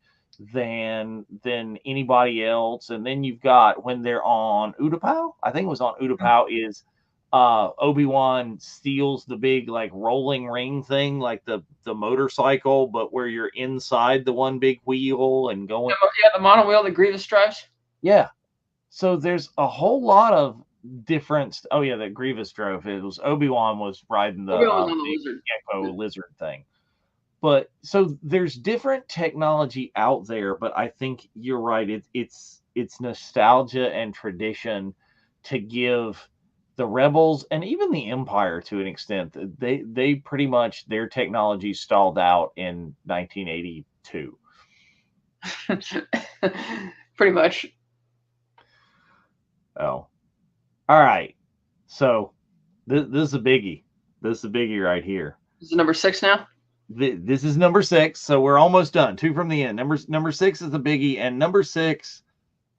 than anybody else. And then you've got, when they're on Utapau, I think it was on Utapau, is Obi-Wan steals the big like rolling ring thing, like the motorcycle, but where you're inside the one big wheel and going. Yeah, the monowheel that Grievous drives. Yeah. So there's a whole lot of difference. Oh yeah, that Grievous drove. It was Obi-Wan was riding the lizard. gecko lizard thing. But so there's different technology out there, but I think you're right. It's nostalgia and tradition to give the Rebels and even the Empire, to an extent. They pretty much, their technology stalled out in 1982. Pretty much. Oh, all right. So this is a biggie. This is a biggie right here. This is number 6 now. This is number 6, so we're almost done. 2 from the end. Number 6 is the biggie, and number 6,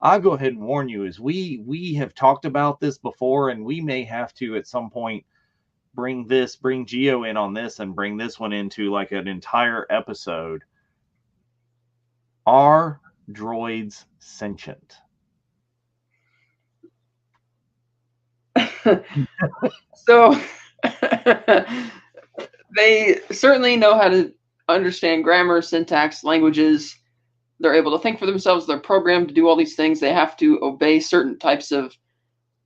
I'll go ahead and warn you, is we have talked about this before, and we may have to at some point bring Geo in on this and bring this one into like an entire episode. Are droids sentient? So they certainly know how to understand grammar, syntax, languages. They're able to think for themselves. They're programmed to do all these things. They have to obey certain types of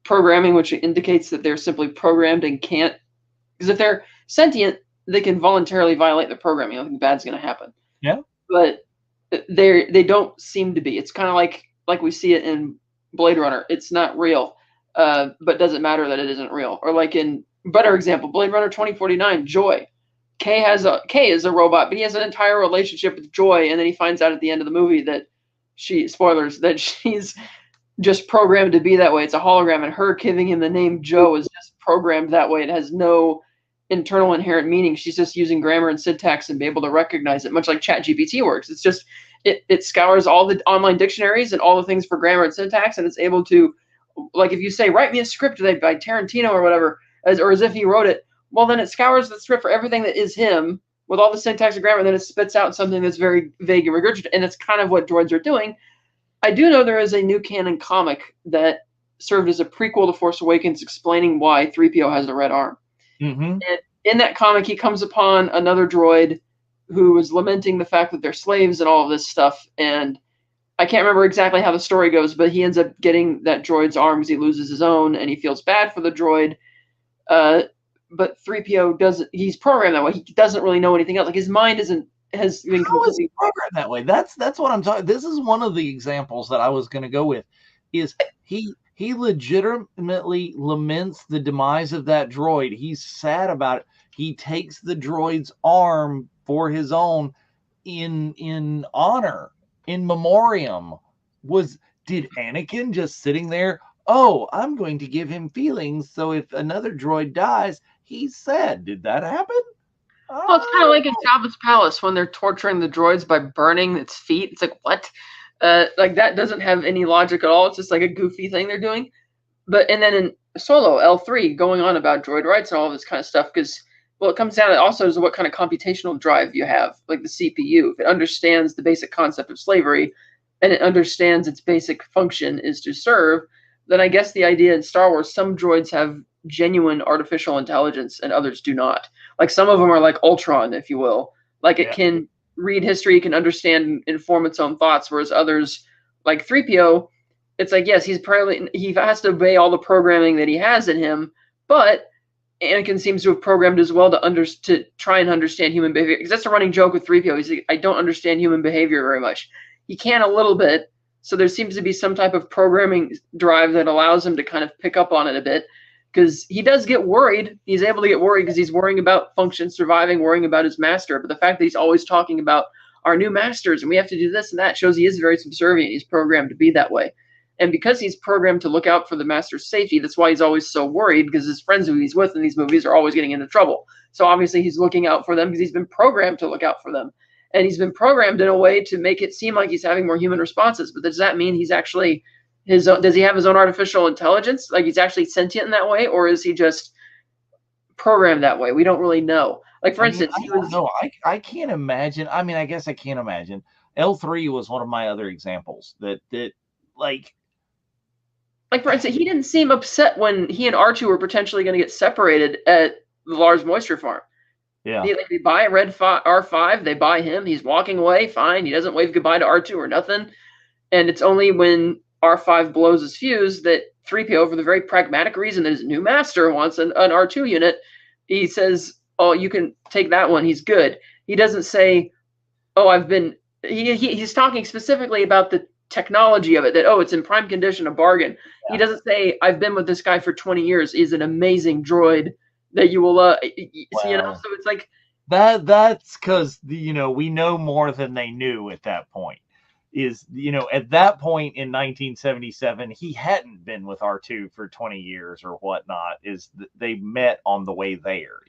programming, which indicates that they're simply programmed and can't. Because if they're sentient, they can voluntarily violate the programming. Nothing bad's going to happen. Yeah. But they don't seem to be. It's kind of like we see it in Blade Runner. It's not real, but doesn't matter that it isn't real. Or like in better example, Blade Runner 2049, Joy. K is a robot, but he has an entire relationship with Joy, and then he finds out at the end of the movie that spoilers, that she's just programmed to be that way. It's a hologram, and her giving him the name Joe is just programmed that way. It has no internal inherent meaning. She's just using grammar and syntax and be able to recognize it, much like ChatGPT works. It's just it scours all the online dictionaries and all the things for grammar and syntax, and it's able to, like if you say, write me a script by Tarantino or whatever, as if he wrote it, well, then it scours the script for everything that is him with all the syntax and grammar, and then it spits out something that's very vague and regurgitated, and it's kind of what droids are doing. I do know there is a new canon comic that served as a prequel to Force Awakens explaining why 3PO has a red arm. Mm-hmm. And in that comic, he comes upon another droid who is lamenting the fact that they're slaves and all of this stuff, and I can't remember exactly how the story goes, but he ends up getting that droid's arm because he loses his own, and he feels bad for the droid. But 3PO doesn't. He's programmed that way. He doesn't really know anything else. Like his mind has been completely programmed that way. That's what I'm talking. This is one of the examples that I was going to go with. Is he legitimately laments the demise of that droid. He's sad about it. He takes the droid's arm for his own in honor, in memoriam. Did Anakin just sitting there? Oh, I'm going to give him feelings, so if another droid dies, he's sad. Did that happen? Well, it's kind of like in Jabba's palace when they're torturing the droids by burning its feet. It's like, what? Like that doesn't have any logic at all. It's just like a goofy thing they're doing. And then in Solo, L3, going on about droid rights and all this kind of stuff, because, well, it comes down to also to what kind of computational drive you have, like the CPU. If it understands the basic concept of slavery and it understands its basic function is to serve, then I guess the idea in Star Wars, some droids have genuine artificial intelligence and others do not. Like some of them are like Ultron, if you will. Like it Yeah. can read history, can understand and inform its own thoughts, whereas others, like 3PO, it's like, yes, he has to obey all the programming that he has in him, but Anakin seems to have programmed as well to try and understand human behavior. Because that's a running joke with 3PO. He's like, I don't understand human behavior very much. He can a little bit, so there seems to be some type of programming drive that allows him to kind of pick up on it a bit. Because he does get worried. He's able to get worried because he's worrying about function surviving, worrying about his master. But the fact that he's always talking about our new masters and we have to do this and that shows he is very subservient. He's programmed to be that way. And because he's programmed to look out for the master's safety, that's why he's always so worried, because his friends who he's with in these movies are always getting into trouble. So obviously he's looking out for them because he's been programmed to look out for them. And he's been programmed in a way to make it seem like he's having more human responses. But does that mean he's actually does he have his own artificial intelligence? Like he's actually sentient in that way? Or is he just programmed that way? We don't really know. Like, for instance, I don't know. I can't imagine. I mean, I guess I can't imagine. L3 was one of my other examples that like for instance, he didn't seem upset when he and R2 were potentially going to get separated at the Lars Moisture farm. Yeah. They buy R5, they buy him. He's walking away, fine. He doesn't wave goodbye to R2 or nothing. And it's only when R5 blows his fuse that 3PO, for the very pragmatic reason that his new master wants an R2 unit, he says, oh, you can take that one. He's good. He doesn't say, oh, he's talking specifically about the technology of it, that, oh, it's in prime condition, a bargain. Yeah. He doesn't say, I've been with this guy for 20 years. He's an amazing droid that you will, so it's like. That's because, we know more than they knew at that point. At that point in 1977, he hadn't been with R2 for 20 years or whatnot. They met on the way there.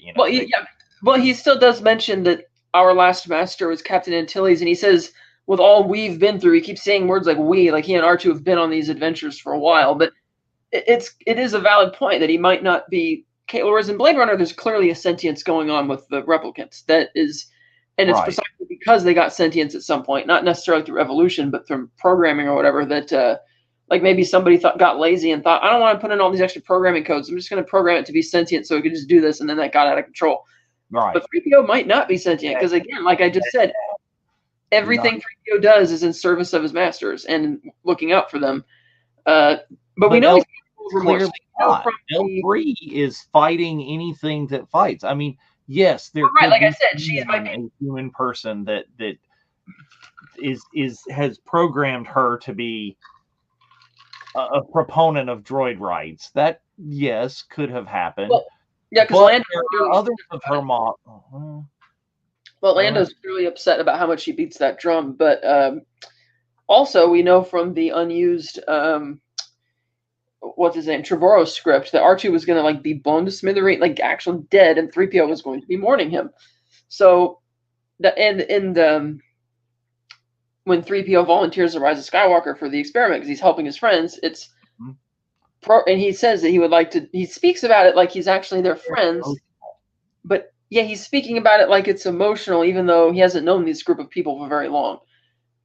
Well, he still does mention that our last master was Captain Antilles, and he says, with all we've been through, he keeps saying words like we, like he and R2 have been on these adventures for a while. But it is a valid point that he might not be. Whereas in Blade Runner, there's clearly a sentience going on with the replicants. That is. And it's precisely because they got sentience at some point, not necessarily through evolution, but from programming or whatever, that like maybe somebody got lazy and thought, I don't want to put in all these extra programming codes. I'm just going to program it to be sentient so it could just do this. And then that got out of control. Right. But 3PO might not be sentient because, again, like I just said, everything 3PO does is in service of his masters and looking out for them. But we know clearly not. L3 is fighting anything that fights. I mean, yes, there could like be I said, she's a human person that has programmed her to be a proponent of droid rights. That, yes, could have happened. Well, yeah, because Lando, there are others of her mom. Well, Lando's really upset about how much she beats that drum, but also we know from the unused what's his name, Trevorrow's script, that R2 was going to be blown to smithereens, actually dead, and 3PO was going to be mourning him. So, when 3PO volunteers to Rise of Skywalker for the experiment because he's helping his friends, it's and he says that he would like to. He speaks about it like he's actually their friends, but yeah, he's speaking about it like it's emotional, even though he hasn't known this group of people for very long.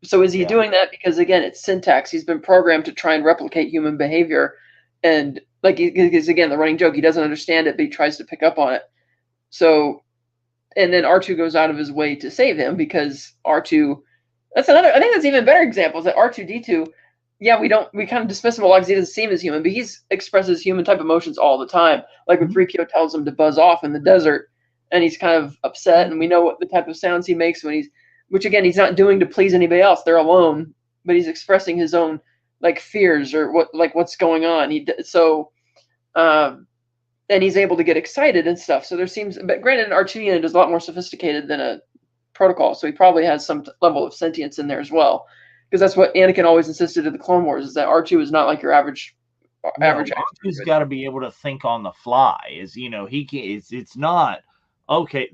So is he doing that because, again, it's syntax? He's been programmed to try and replicate human behavior. And, because, again, the running joke, he doesn't understand it, but he tries to pick up on it. So, and then R2 goes out of his way to save him because R2, I think that's even better examples that R2-D2, yeah, we kind of dismiss him a lot because he doesn't seem as human, but he expresses human type emotions all the time. Like when 3PO tells him to buzz off in the desert, and he's kind of upset, and we know what the type of sounds he makes when which again, he's not doing to please anybody else. They're alone, but he's expressing his own fears or what's going on. And he's able to get excited and stuff. So but granted, an R2 unit is a lot more sophisticated than a protocol, so he probably has some level of sentience in there as well. Because that's what Anakin always insisted in the Clone Wars, is that R2 is not like your average. R2's got to be able to think on the fly. It's not. Okay,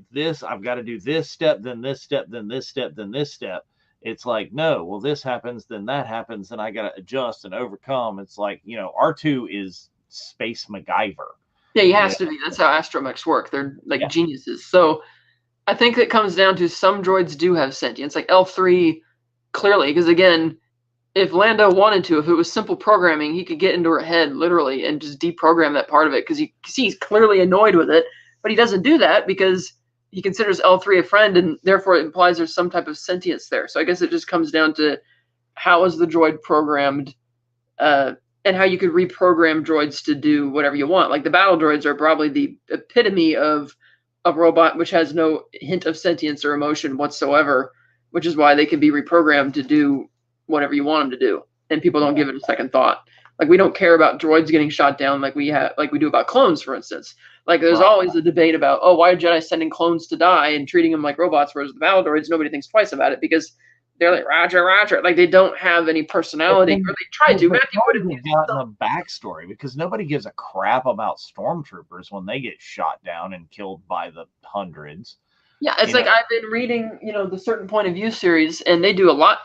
I've got to do this step, then this step, then this step, then this step. It's like, no, well, this happens, then that happens, then I got to adjust and overcome. It's like, R2 is space MacGyver. Yeah, he has to be. That's how astromechs work. They're geniuses. So I think it comes down to some droids do have sentience, like L3 clearly, because again, if Lando wanted to, if it was simple programming, he could get into her head literally and just deprogram that part of it because he's clearly annoyed with it, but he doesn't do that because he considers L3 a friend, and therefore it implies there's some type of sentience there. So I guess it just comes down to how is the droid programmed, and how you could reprogram droids to do whatever you want. Like the battle droids are probably the epitome of a robot which has no hint of sentience or emotion whatsoever, which is why they can be reprogrammed to do whatever you want them to do, and people don't give it a second thought. Like we don't care about droids getting shot down like we do about clones, for instance. Like there's always a debate about, oh, why are Jedi sending clones to die and treating them like robots, whereas the battle droids nobody thinks twice about it because they're like Roger, Roger. Like they don't have any personality, or they try to. Matthew would have gotten a backstory because nobody gives a crap about stormtroopers when they get shot down and killed by the hundreds. Yeah, it's like I've been reading, the Certain Point of View series, and they do a lot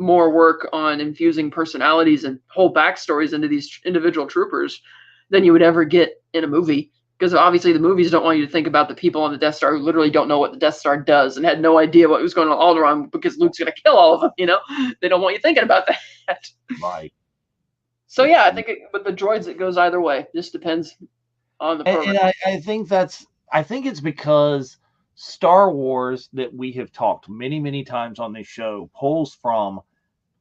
more work on infusing personalities and whole backstories into these individual troopers than you would ever get in a movie. Because obviously the movies don't want you to think about the people on the Death Star who literally don't know what the Death Star does and had no idea what was going on Alderaan because Luke's going to kill all of them, They don't want you thinking about that. Right. So yeah, I think with the droids it goes either way. Just depends on the program. And I think it's because Star Wars, that we have talked many, many times on this show, pulls from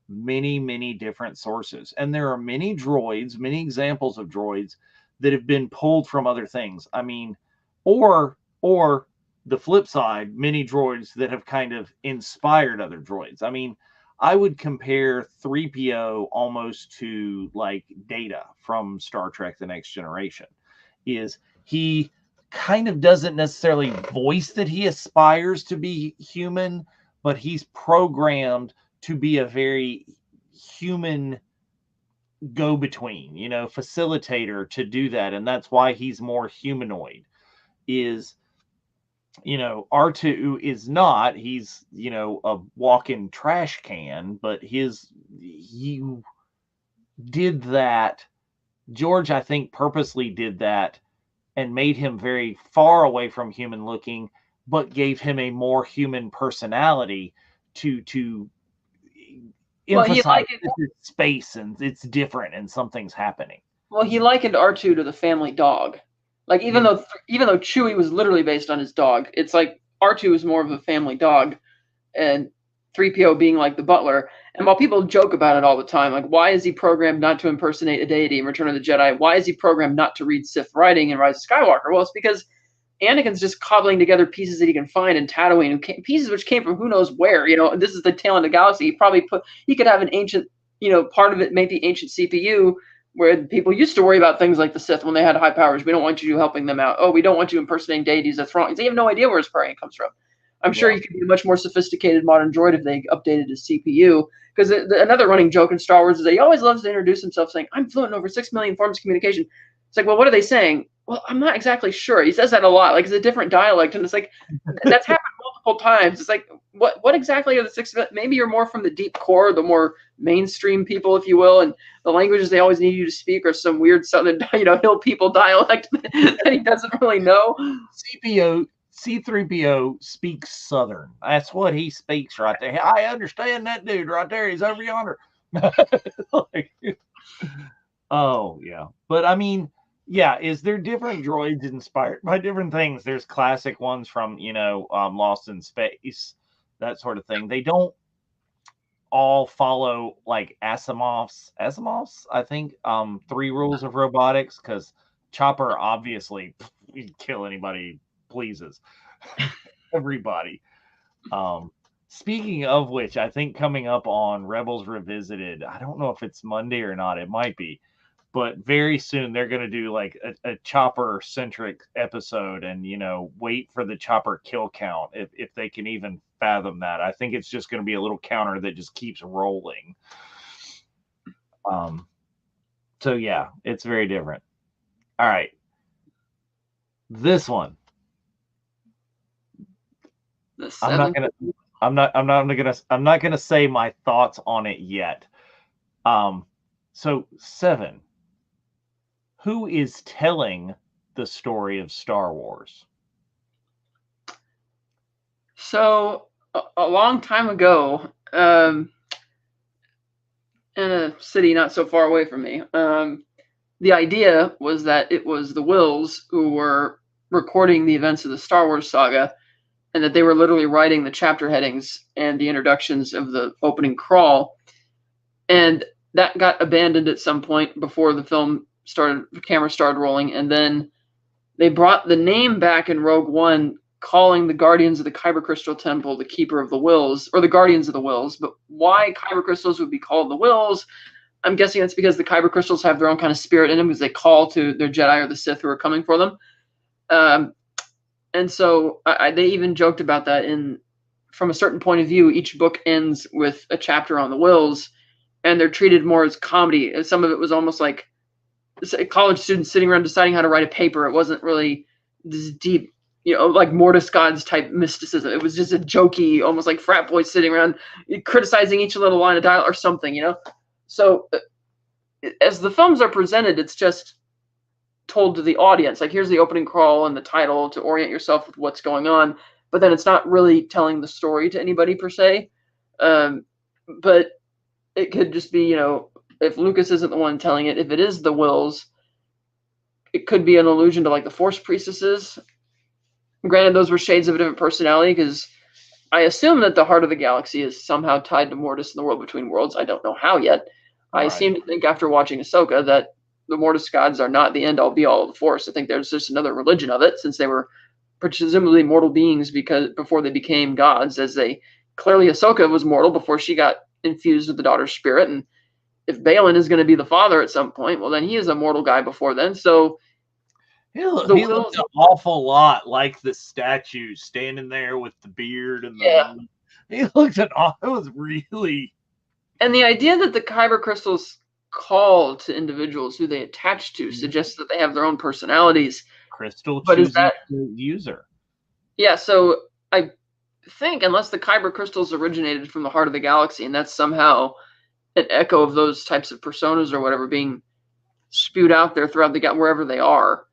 many, many different sources. And there are many droids, many examples of droids that have been pulled from other things. I mean, or the flip side, many droids that have kind of inspired other droids. I mean, I would compare 3PO almost to like Data from Star Trek The Next Generation. Is he kind of doesn't necessarily voice that he aspires to be human, but he's programmed to be a very human go-between, facilitator to do that. And that's why he's more humanoid. Is, R2 is not, he's, a walking trash can, but he did that. George, I think, purposely did that and made him very far away from human looking, but gave him a more human personality to emphasize it's space and it's different and something's happening. Well, he likened R2 to the family dog. Like even though Chewie was literally based on his dog, it's like R2 is more of a family dog, and 3PO being like the butler. And while people joke about it all the time, like why is he programmed not to impersonate a deity in Return of the Jedi? Why is he programmed not to read Sith writing in Rise of Skywalker? Well, it's because Anakin's just cobbling together pieces that he can find in Tatooine, pieces which came from who knows where. This is the tail end of the galaxy. He could have an ancient, part of it may be ancient CPU where people used to worry about things like the Sith when they had high powers. We don't want you helping them out. Oh, we don't want you impersonating deities. That's wrong. They have no idea where his praying comes from. I'm sure he could be a much more sophisticated modern droid if they updated his CPU. Because another running joke in Star Wars is that he always loves to introduce himself saying, I'm fluent in over 6 million forms of communication. It's like, well, what are they saying? Well, I'm not exactly sure. He says that a lot. Like, it's a different dialect. And it's like, that's happened multiple times. It's like, what exactly are the 6? Maybe you're more from the deep core, the more mainstream people, if you will. And the languages they always need you to speak are some weird southern, hill people dialect that he doesn't really know. C3PO speaks Southern. That's what he speaks right there. I understand that dude right there. He's over yonder. Oh, yeah. But I mean, yeah, is there different droids inspired by different things? There's classic ones from, Lost in Space, that sort of thing. They don't all follow like Asimov's, I think, 3 rules of robotics, because Chopper obviously he'd kill anybody pleases everybody. Speaking of which, I think coming up on Rebels Revisited, I don't know if it's Monday or not, it might be, but very soon they're going to do like a Chopper centric episode, and wait for the Chopper kill count, if they can even fathom that. I think it's just going to be a little counter that just keeps rolling. So yeah, it's very different. All right, this one, I'm not gonna say my thoughts on it yet. So 7. Who is telling the story of Star Wars? So a long time ago, in a city not so far away from me. The idea was that it was the Wills who were recording the events of the Star Wars saga, and that they were literally writing the chapter headings and the introductions of the opening crawl. And that got abandoned at some point before the camera started rolling, and then they brought the name back in Rogue One, calling the Guardians of the Kyber Crystal Temple the Keeper of the Wills, or the Guardians of the Wills. But why Kyber Crystals would be called the Wills, I'm guessing it's because the Kyber Crystals have their own kind of spirit in them, because they call to their Jedi or the Sith who are coming for them. And so they even joked about that from a certain point of view, each book ends with a chapter on the Wills, and they're treated more as comedy. Some of it was almost like college students sitting around deciding how to write a paper. It wasn't really this deep, like Mortis gods type mysticism. It was just a jokey, almost like frat boys sitting around criticizing each little line of dialogue or something, So as the films are presented, it's just told to the audience. Like, here's the opening crawl and the title to orient yourself with what's going on. But then it's not really telling the story to anybody per se. But it could just be, if Lucas isn't the one telling it, if it is the Wills, it could be an allusion to like the Force priestesses. Granted, those were shades of a different personality, because I assume that the heart of the galaxy is somehow tied to Mortis in the World Between Worlds. I don't know how yet. Right. I seem to think after watching Ahsoka that the Mortis gods are not the end-all be-all of the Force. I think there's just another religion of it, since they were presumably mortal beings before they became gods, as they clearly Ahsoka was mortal before she got infused with the daughter's spirit. And if Balin is going to be the father at some point, well, then he is a mortal guy before then. So he looked an awful lot like the statue standing there with the beard and he looked it was really. And the idea that the Kyber crystals call to individuals who they attach to suggests that they have their own personalities. Crystal choosing the user. Yeah, so I think unless the Kyber crystals originated from the heart of the galaxy, and that's somehow an echo of those types of personas or whatever being spewed out there throughout wherever they are,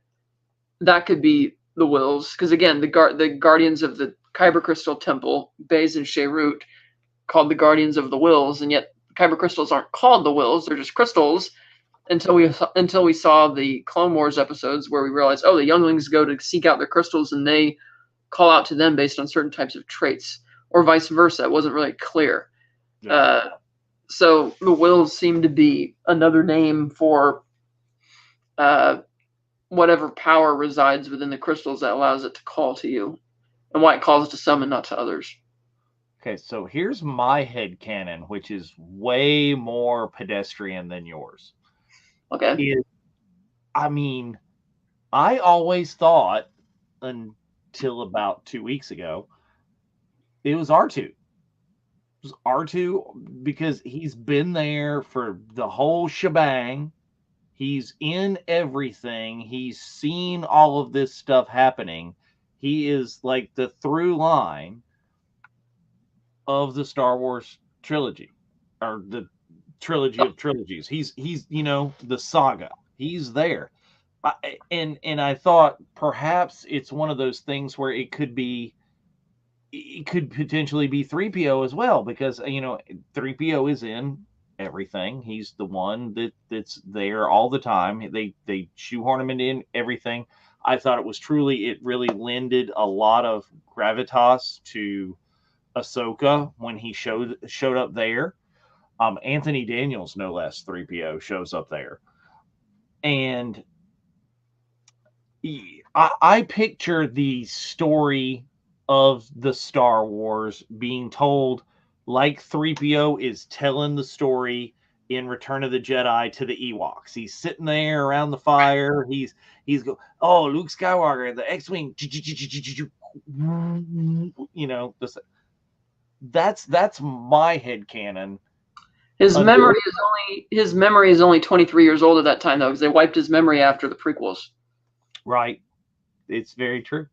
that could be the Wills. Because again, the guardians of the Kyber Crystal Temple, Baze and Sheerut, called the Guardians of the Wills, and yet Kyber crystals aren't called the Wills; they're just crystals. Until we saw the Clone Wars episodes, where we realized, the younglings go to seek out their crystals, and they call out to them based on certain types of traits, or vice versa. It wasn't really clear. Yeah. So the Wills seem to be another name for whatever power resides within the crystals that allows it to call to you, and why it calls to some and not to others. Okay, so here's my headcanon, which is way more pedestrian than yours. Okay. I always thought, until about 2 weeks ago, it was R2. It was R2 because he's been there for the whole shebang. He's in everything. He's seen all of this stuff happening. He is like the through line of the Star Wars trilogy, or the trilogy of trilogies. He's the saga. He's there. And I thought perhaps it's one of those things where it could potentially be 3PO as well, because 3PO is in everything. He's the one that's there all the time. They shoehorn him into everything. I thought it really lended a lot of gravitas to Ahsoka when he showed up there. Anthony Daniels, no less, 3PO, shows up there. And I picture the story of the Star Wars being told like 3PO is telling the story in Return of the Jedi to the Ewoks. He's sitting there around the fire. He's go, Luke Skywalker, the X-Wing, that's my headcanon. His memory is only 23 years old at that time, though, because they wiped his memory after the prequels. Right. It's very true.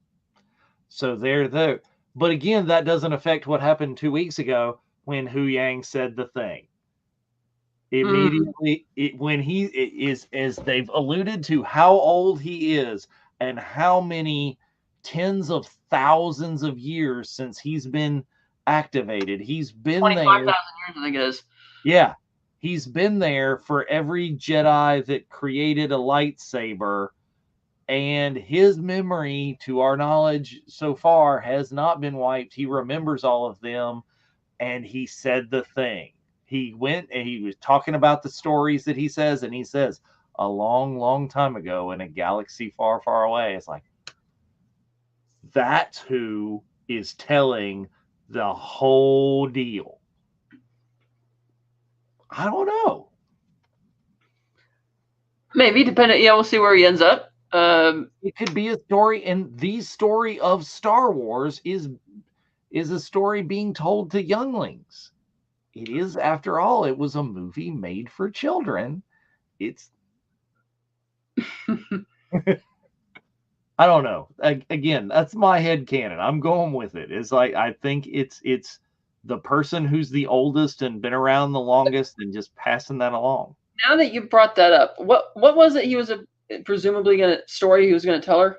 So they're there. But again, that doesn't affect what happened 2 weeks ago when Hu Yang said the thing. Immediately, when he is, as they've alluded to how old he is and how many tens of thousands of years since he's been activated. He's been 25,000 years, I think it is. Yeah. He's been there for every Jedi that created a lightsaber, and his memory, to our knowledge so far, has not been wiped. He remembers all of them, and he said the thing. He went and he was talking about the stories that he says, and he says, a long, long time ago in a galaxy far, far away. It's like, that's who is telling the whole deal. I don't know. Maybe, depending. Yeah, we'll see where he ends up. It could be a story, and the story of Star Wars is a story being told to younglings. It is, after all, it was a movie made for children. It's I don't know. Again, that's my head canon. I'm going with it. It's like, I think it's the person who's the oldest and been around the longest and just passing that along. Now that you brought that up, what was it he was presumably he was going to tell her?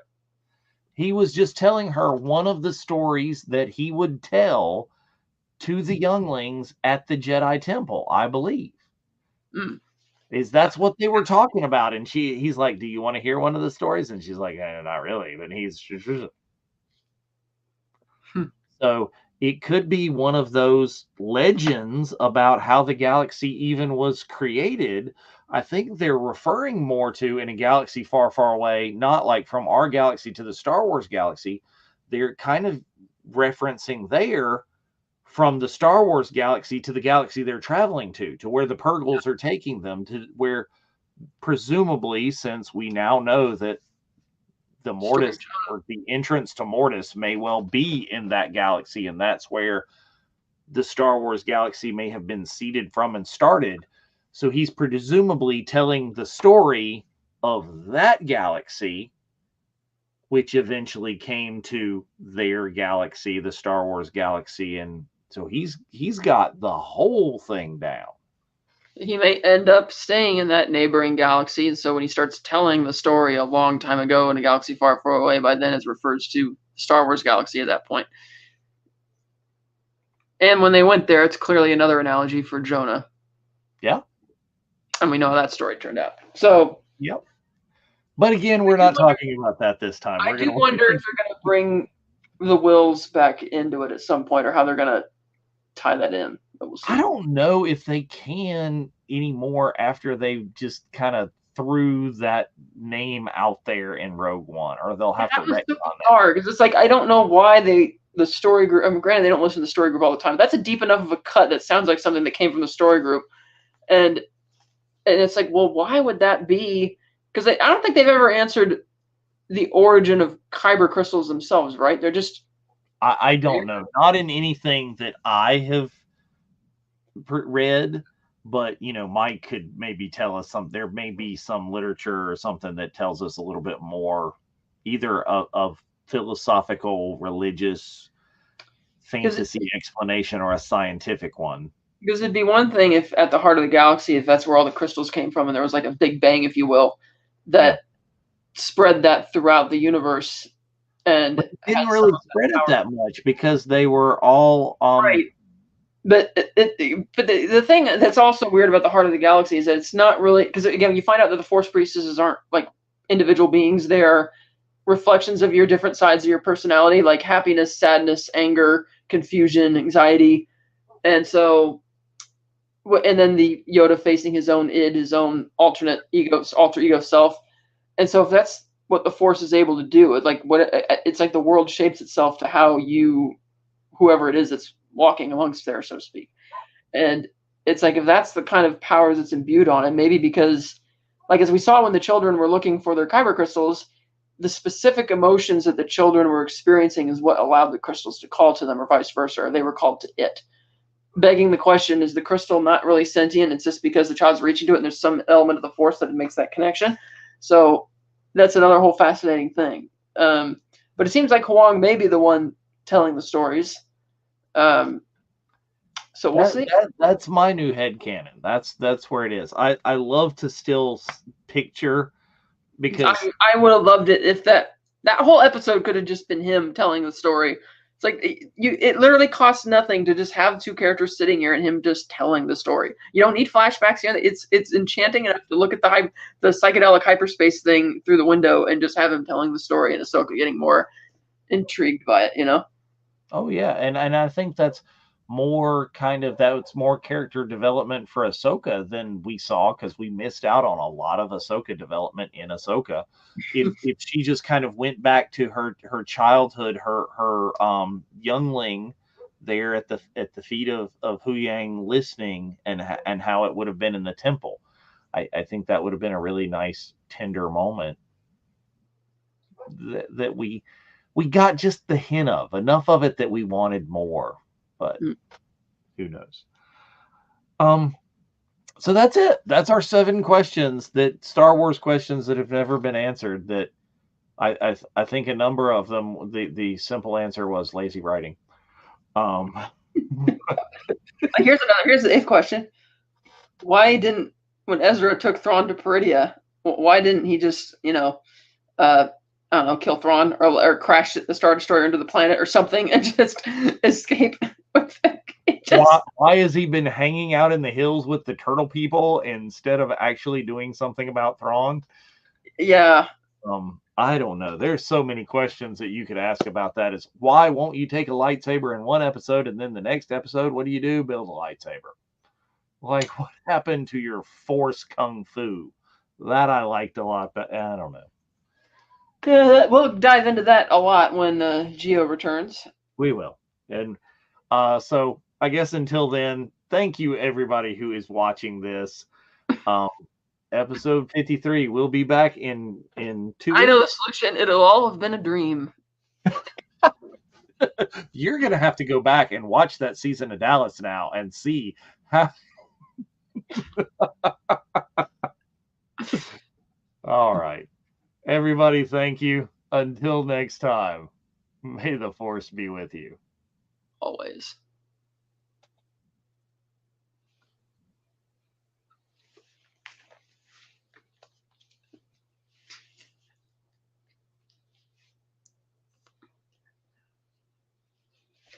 He was just telling her one of the stories that he would tell to the younglings at the Jedi Temple, I believe. That's what they were talking about. And he's like, do you want to hear one of the stories? And she's like, not really. But so it could be one of those legends about how the galaxy even was created. I think they're referring more to, in a galaxy far, far away, not like from our galaxy to the Star Wars galaxy. They're kind of referencing there from the Star Wars galaxy to the galaxy they're traveling to where the Purgles are taking them, to where presumably, since we now know that the Mortis, or the entrance to Mortis, may well be in that galaxy, and that's where the Star Wars galaxy may have been seeded from and started. So he's presumably telling the story of that galaxy, which eventually came to their galaxy, the Star Wars galaxy. And so he's got the whole thing down. He may end up staying in that neighboring galaxy, and so when he starts telling the story a long time ago in a galaxy far, far away, by then it refers to Star Wars galaxy at that point. And when they went there, it's clearly another analogy for Jonah. Yeah. And we know how that story turned out. So. Yep. But again, we're not talking about that this time. I do wonder if they're going to bring the Wills back into it at some point, or how they're going to tie that in. But we'll see. I don't know if they can anymore after they just kind of threw that name out there in Rogue One, or they'll have to retcon that. Because it's like, I don't know why the story group. I mean, granted, they don't listen to the story group all the time. That's a deep enough of a cut that sounds like something that came from the story group, and it's like, well, why would that be? Because I don't think they've ever answered the origin of kyber crystals themselves, right? They're just. I don't know. Not in anything that I have read, but Mike could maybe tell us some. There may be some literature or something that tells us a little bit more, either of philosophical, religious, fantasy explanation, or a scientific one. Because it'd be one thing if at the heart of the galaxy, if that's where all the crystals came from, and there was like a big bang, if you will, that spread that throughout the universe. And it didn't really spread it that much because they were all right. But the thing that's also weird about the heart of the galaxy is that it's not really, because again, you find out that the Force priestesses aren't like individual beings. They're reflections of your different sides of your personality, like happiness, sadness, anger, confusion, anxiety. And so, and then the Yoda facing his own id, his own alter ego self. And so if that's what the Force is able to do, it's like the world shapes itself to how whoever it is that's walking amongst there, so to speak. And it's like, if that's the kind of powers it's imbued on, and maybe because, like, as we saw when the children were looking for their kyber crystals, the specific emotions that the children were experiencing is what allowed the crystals to call to them, or vice versa, or they were called to it. Begging the question, is the crystal not really sentient? It's just because the child's reaching to it and there's some element of the Force that makes that connection. So that's another whole fascinating thing. But it seems like Huang may be the one telling the stories. So we'll see. That's my new headcanon. That's where it is. I love to still picture, because I would have loved it if that whole episode could have just been him telling the story. It's It's like it literally costs nothing to just have two characters sitting here and him just telling the story. You don't need flashbacks. It's enchanting enough to look at the psychedelic hyperspace thing through the window and just have him telling the story, and Ahsoka getting more intrigued by it. Oh yeah, and I think that's more character development for Ahsoka than we saw, because we missed out on a lot of Ahsoka development in Ahsoka. If she just kind of went back to her childhood, her youngling there at the feet of Hu Yang, listening, and how it would have been in the temple, I think that would have been a really nice tender moment that we got just the hint of, enough of it that we wanted more, but who knows. So that's it. That's our 7 questions, that Star Wars questions that have never been answered, that I think a number of them, the simple answer was lazy writing. Here's the if question. Why didn't, when Ezra took Thrawn to Peridia, why didn't he just, I don't know, kill Thrawn, or crash the Star Destroyer into the planet or something and just escape with it? Why has he been hanging out in the hills with the turtle people instead of actually doing something about Thrawn? Yeah. I don't know. There's so many questions that you could ask about that. Is why won't you take a lightsaber in one episode, and then the next episode, what do? Build a lightsaber. Like, what happened to your Force Kung Fu? That I liked a lot, but I don't know. Yeah, we'll dive into that a lot when Geo returns. We will. And so I guess until then, thank you everybody who is watching this. Episode 53. We'll be back in 2 weeks. I know the solution. It'll all have been a dream. You're going to have to go back and watch that season of Dallas now and see how. All right. Everybody, thank you. Until next time, may the Force be with you. Always.